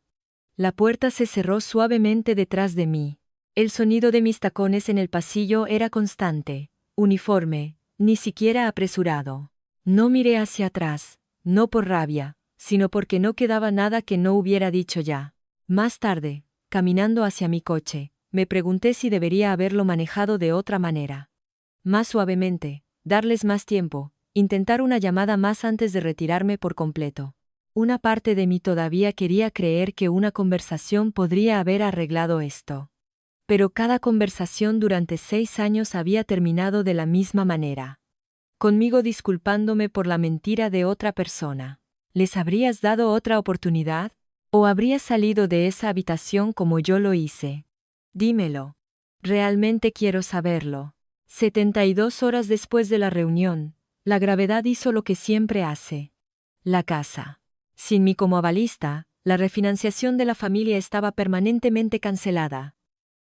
La puerta se cerró suavemente detrás de mí. El sonido de mis tacones en el pasillo era constante, uniforme, ni siquiera apresurado. No miré hacia atrás, no por rabia, sino porque no quedaba nada que no hubiera dicho ya. Más tarde, caminando hacia mi coche, me pregunté si debería haberlo manejado de otra manera. Más suavemente, darles más tiempo, intentar una llamada más antes de retirarme por completo. Una parte de mí todavía quería creer que una conversación podría haber arreglado esto. Pero cada conversación durante 6 años había terminado de la misma manera. Conmigo disculpándome por la mentira de otra persona. ¿Les habrías dado otra oportunidad? ¿O habrías salido de esa habitación como yo lo hice? Dímelo. Realmente quiero saberlo. 72 horas después de la reunión, la gravedad hizo lo que siempre hace. La casa. Sin mí como avalista, la refinanciación de la familia estaba permanentemente cancelada.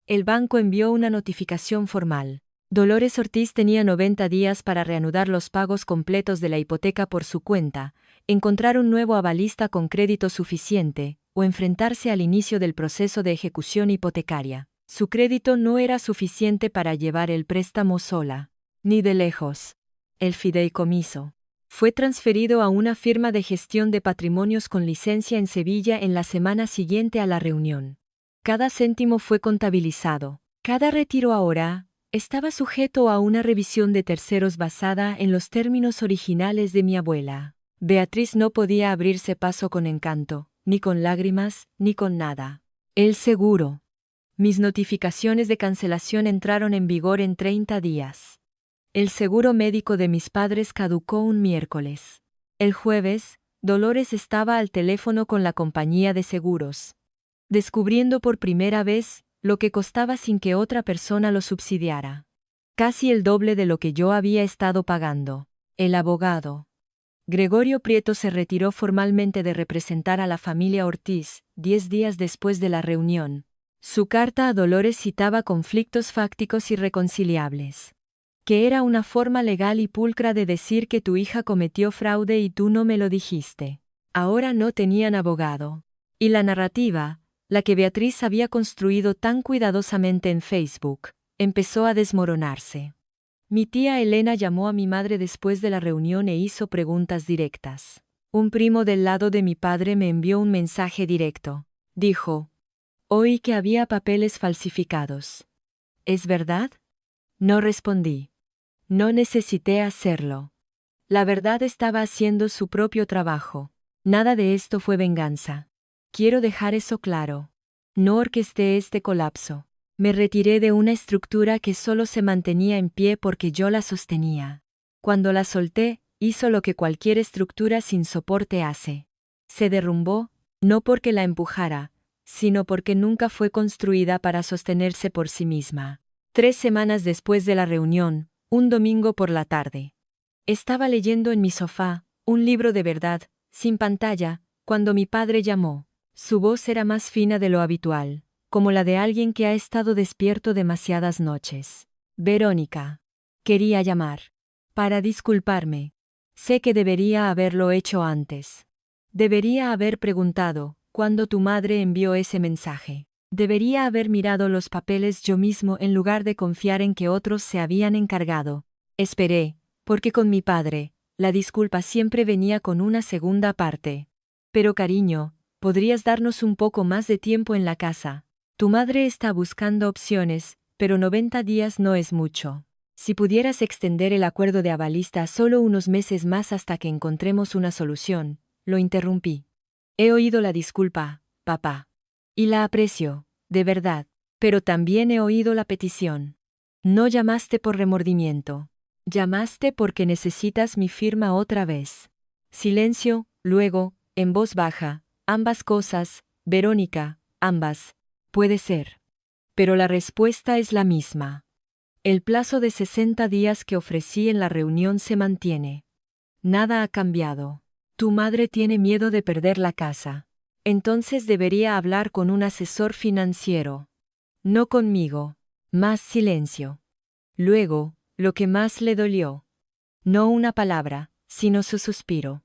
El banco envió una notificación formal. Dolores Ortiz tenía 90 días para reanudar los pagos completos de la hipoteca por su cuenta, encontrar un nuevo avalista con crédito suficiente, o enfrentarse al inicio del proceso de ejecución hipotecaria. Su crédito no era suficiente para llevar el préstamo sola, ni de lejos. El fideicomiso fue transferido a una firma de gestión de patrimonios con licencia en Sevilla en la semana siguiente a la reunión. Cada céntimo fue contabilizado. Cada retiro ahora estaba sujeto a una revisión de terceros basada en los términos originales de mi abuela. Beatriz no podía abrirse paso con encanto, ni con lágrimas, ni con nada. El seguro. Mis notificaciones de cancelación entraron en vigor en 30 días. El seguro médico de mis padres caducó un miércoles. El jueves, Dolores estaba al teléfono con la compañía de seguros, descubriendo por primera vez lo que costaba sin que otra persona lo subsidiara. Casi el doble de lo que yo había estado pagando. El abogado Gregorio Prieto se retiró formalmente de representar a la familia Ortiz, 10 días después de la reunión. Su carta a Dolores citaba conflictos fácticos irreconciliables. Que era una forma legal y pulcra de decir que tu hija cometió fraude y tú no me lo dijiste. Ahora no tenían abogado. Y la narrativa, la que Beatriz había construido tan cuidadosamente en Facebook, empezó a desmoronarse. Mi tía Elena llamó a mi madre después de la reunión e hizo preguntas directas. Un primo del lado de mi padre me envió un mensaje directo. Dijo: oí que había papeles falsificados. ¿Es verdad? No respondí. No necesité hacerlo. La verdad estaba haciendo su propio trabajo. Nada de esto fue venganza. Quiero dejar eso claro. No orquesté este colapso. Me retiré de una estructura que solo se mantenía en pie porque yo la sostenía. Cuando la solté, hizo lo que cualquier estructura sin soporte hace. Se derrumbó, no porque la empujara, sino porque nunca fue construida para sostenerse por sí misma. 3 semanas después de la reunión, un domingo por la tarde, estaba leyendo en mi sofá, un libro de verdad, sin pantalla, cuando mi padre llamó. Su voz era más fina de lo habitual, como la de alguien que ha estado despierto demasiadas noches. Verónica. Quería llamar para disculparme. Sé que debería haberlo hecho antes. Debería haber preguntado cuándo tu madre envió ese mensaje. Debería haber mirado los papeles yo mismo en lugar de confiar en que otros se habían encargado. Esperé, porque con mi padre, la disculpa siempre venía con una segunda parte. Pero cariño, ¿podrías darnos un poco más de tiempo en la casa? Tu madre está buscando opciones, pero 90 días no es mucho. Si pudieras extender el acuerdo de avalista solo unos meses más hasta que encontremos una solución, lo interrumpí. He oído la disculpa, papá. Y la aprecio, de verdad, pero también he oído la petición. No llamaste por remordimiento. Llamaste porque necesitas mi firma otra vez. Silencio, luego, en voz baja, ambas cosas, Verónica, ambas. Puede ser. Pero la respuesta es la misma. El plazo de 60 días que ofrecí en la reunión se mantiene. Nada ha cambiado. Tu madre tiene miedo de perder la casa. Entonces debería hablar con un asesor financiero. No conmigo. Más silencio. Luego, lo que más le dolió. No una palabra, sino su suspiro.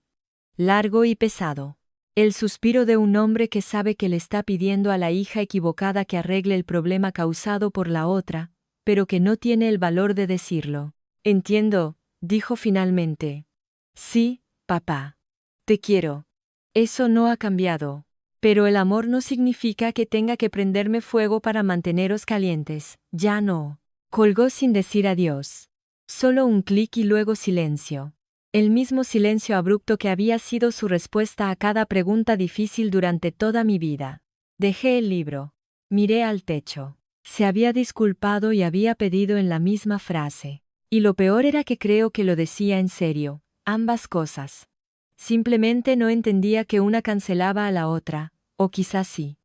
Largo y pesado. El suspiro de un hombre que sabe que le está pidiendo a la hija equivocada que arregle el problema causado por la otra, pero que no tiene el valor de decirlo. Entiendo, dijo finalmente. Sí, papá. Te quiero. Eso no ha cambiado. Pero el amor no significa que tenga que prenderme fuego para manteneros calientes. Ya no. Colgó sin decir adiós. Solo un clic y luego silencio. El mismo silencio abrupto que había sido su respuesta a cada pregunta difícil durante toda mi vida. Dejé el libro. Miré al techo. Se había disculpado y había pedido en la misma frase. Y lo peor era que creo que lo decía en serio, ambas cosas. Simplemente no entendía que una cancelaba a la otra, o quizás sí.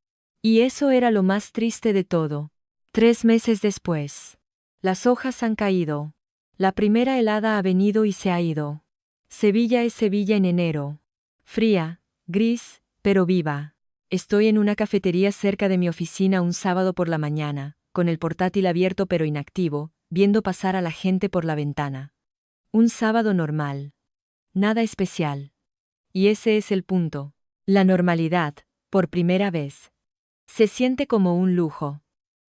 Y eso era lo más triste de todo. 3 meses después. Las hojas han caído. La primera helada ha venido y se ha ido. Sevilla es Sevilla en enero. Fría, gris, pero viva. Estoy en una cafetería cerca de mi oficina un sábado por la mañana, con el portátil abierto pero inactivo, viendo pasar a la gente por la ventana. Un sábado normal. Nada especial. Y ese es el punto. La normalidad, por primera vez. Se siente como un lujo.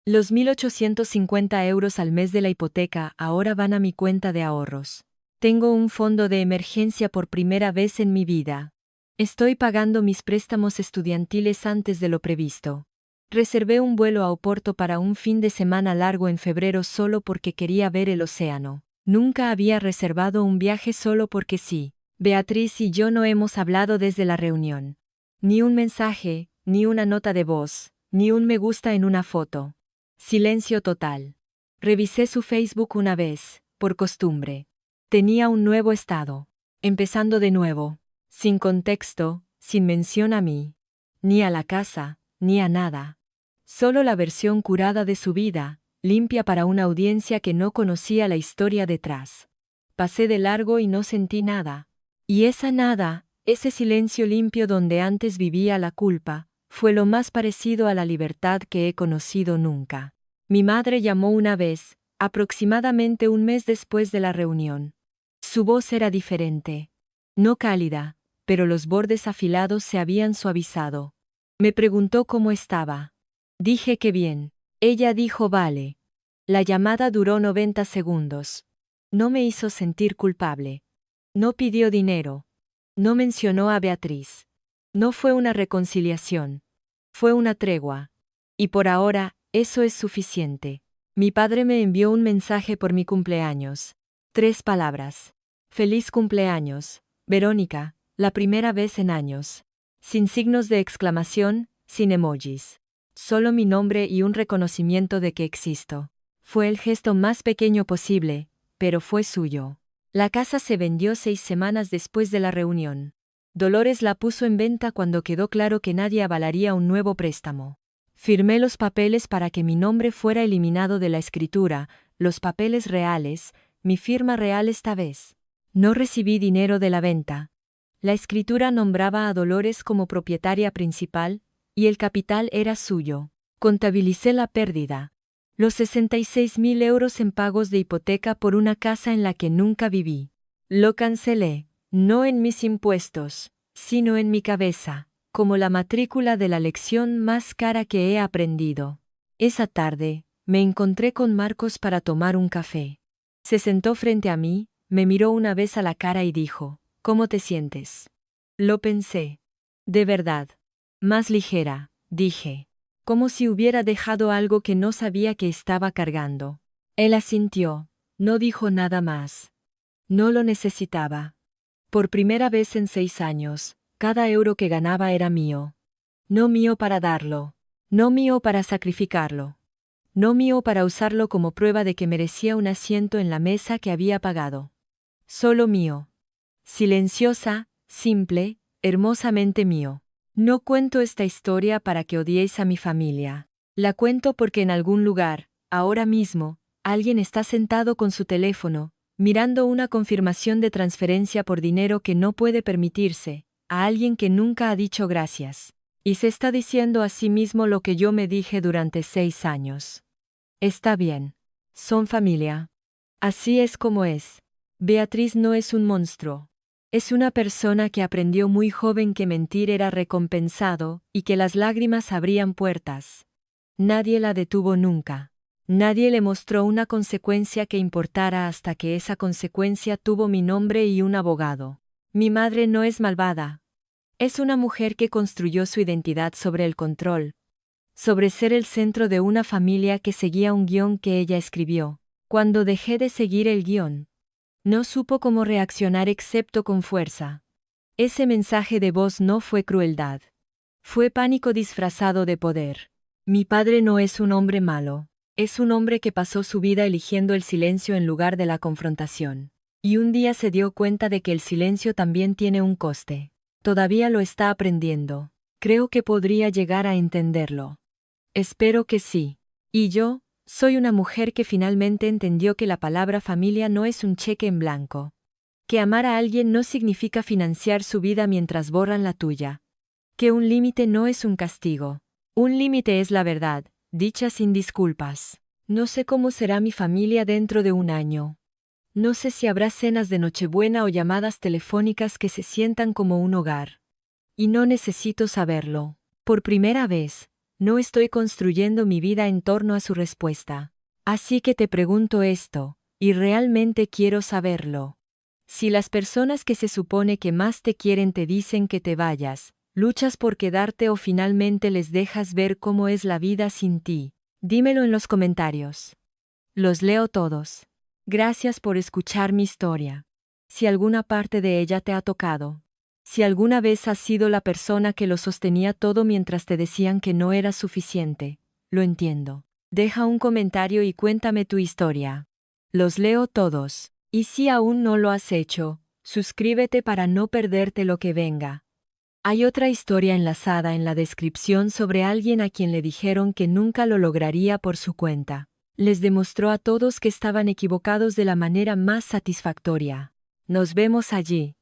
Los 1.850 euros al mes de la hipoteca ahora van a mi cuenta de ahorros. Tengo un fondo de emergencia por primera vez en mi vida. Estoy pagando mis préstamos estudiantiles antes de lo previsto. Reservé un vuelo a Oporto para un fin de semana largo en febrero solo porque quería ver el océano. Nunca había reservado un viaje solo porque sí. Beatriz y yo no hemos hablado desde la reunión. Ni un mensaje, ni una nota de voz, ni un me gusta en una foto. Silencio total. Revisé su Facebook una vez, por costumbre. Tenía un nuevo estado. Empezando de nuevo. Sin contexto, sin mención a mí. Ni a la casa, ni a nada. Solo la versión curada de su vida, limpia para una audiencia que no conocía la historia detrás. Pasé de largo y no sentí nada. Y esa nada, ese silencio limpio donde antes vivía la culpa, fue lo más parecido a la libertad que he conocido nunca. Mi madre llamó una vez, aproximadamente un mes después de la reunión. Su voz era diferente. No cálida, pero los bordes afilados se habían suavizado. Me preguntó cómo estaba. Dije que bien. Ella dijo vale. La llamada duró 90 segundos. No me hizo sentir culpable. No pidió dinero. No mencionó a Beatriz. No fue una reconciliación. Fue una tregua. Y por ahora, eso es suficiente. Mi padre me envió un mensaje por mi cumpleaños. 3 palabras. Feliz cumpleaños, Verónica, la primera vez en años. Sin signos de exclamación, sin emojis. Solo mi nombre y un reconocimiento de que existo. Fue el gesto más pequeño posible, pero fue suyo. La casa se vendió 6 semanas después de la reunión. Dolores la puso en venta cuando quedó claro que nadie avalaría un nuevo préstamo. Firmé los papeles para que mi nombre fuera eliminado de la escritura, los papeles reales, mi firma real esta vez. No recibí dinero de la venta. La escritura nombraba a Dolores como propietaria principal, y el capital era suyo. Contabilicé la pérdida. Los 66.000 euros en pagos de hipoteca por una casa en la que nunca viví. Lo cancelé, no en mis impuestos, sino en mi cabeza, como la matrícula de la lección más cara que he aprendido. Esa tarde, me encontré con Marcos para tomar un café. Se sentó frente a mí, me miró una vez a la cara y dijo, ¿cómo te sientes? Lo pensé. De verdad. Más ligera, dije. Como si hubiera dejado algo que no sabía que estaba cargando. Él asintió, no dijo nada más. No lo necesitaba. Por primera vez en 6 años, cada euro que ganaba era mío. No mío para darlo. No mío para sacrificarlo. No mío para usarlo como prueba de que merecía un asiento en la mesa que había pagado. Solo mío. Silenciosa, simple, hermosamente mío. No cuento esta historia para que odiéis a mi familia. La cuento porque en algún lugar, ahora mismo, alguien está sentado con su teléfono, mirando una confirmación de transferencia por dinero que no puede permitirse, a alguien que nunca ha dicho gracias. Y se está diciendo a sí mismo lo que yo me dije durante 6 años. Está bien. Son familia. Así es como es. Beatriz no es un monstruo. Es una persona que aprendió muy joven que mentir era recompensado y que las lágrimas abrían puertas. Nadie la detuvo nunca. Nadie le mostró una consecuencia que importara hasta que esa consecuencia tuvo mi nombre y un abogado. Mi madre no es malvada. Es una mujer que construyó su identidad sobre el control, sobre ser el centro de una familia que seguía un guión que ella escribió. Cuando dejé de seguir el guión, no supo cómo reaccionar excepto con fuerza. Ese mensaje de voz no fue crueldad. Fue pánico disfrazado de poder. Mi padre no es un hombre malo. Es un hombre que pasó su vida eligiendo el silencio en lugar de la confrontación. Y un día se dio cuenta de que el silencio también tiene un coste. Todavía lo está aprendiendo. Creo que podría llegar a entenderlo. Espero que sí. Y yo, soy una mujer que finalmente entendió que la palabra familia no es un cheque en blanco. Que amar a alguien no significa financiar su vida mientras borran la tuya. Que un límite no es un castigo. Un límite es la verdad, dicha sin disculpas. No sé cómo será mi familia dentro de un año. No sé si habrá cenas de Nochebuena o llamadas telefónicas que se sientan como un hogar. Y no necesito saberlo. Por primera vez, no estoy construyendo mi vida en torno a su respuesta. Así que te pregunto esto, y realmente quiero saberlo. Si las personas que se supone que más te quieren te dicen que te vayas, ¿luchas por quedarte o finalmente les dejas ver cómo es la vida sin ti? Dímelo en los comentarios. Los leo todos. Gracias por escuchar mi historia. Si alguna parte de ella te ha tocado, si alguna vez has sido la persona que lo sostenía todo mientras te decían que no era suficiente, lo entiendo. Deja un comentario y cuéntame tu historia. Los leo todos. Y si aún no lo has hecho, suscríbete para no perderte lo que venga. Hay otra historia enlazada en la descripción sobre alguien a quien le dijeron que nunca lo lograría por su cuenta. Les demostró a todos que estaban equivocados de la manera más satisfactoria. Nos vemos allí.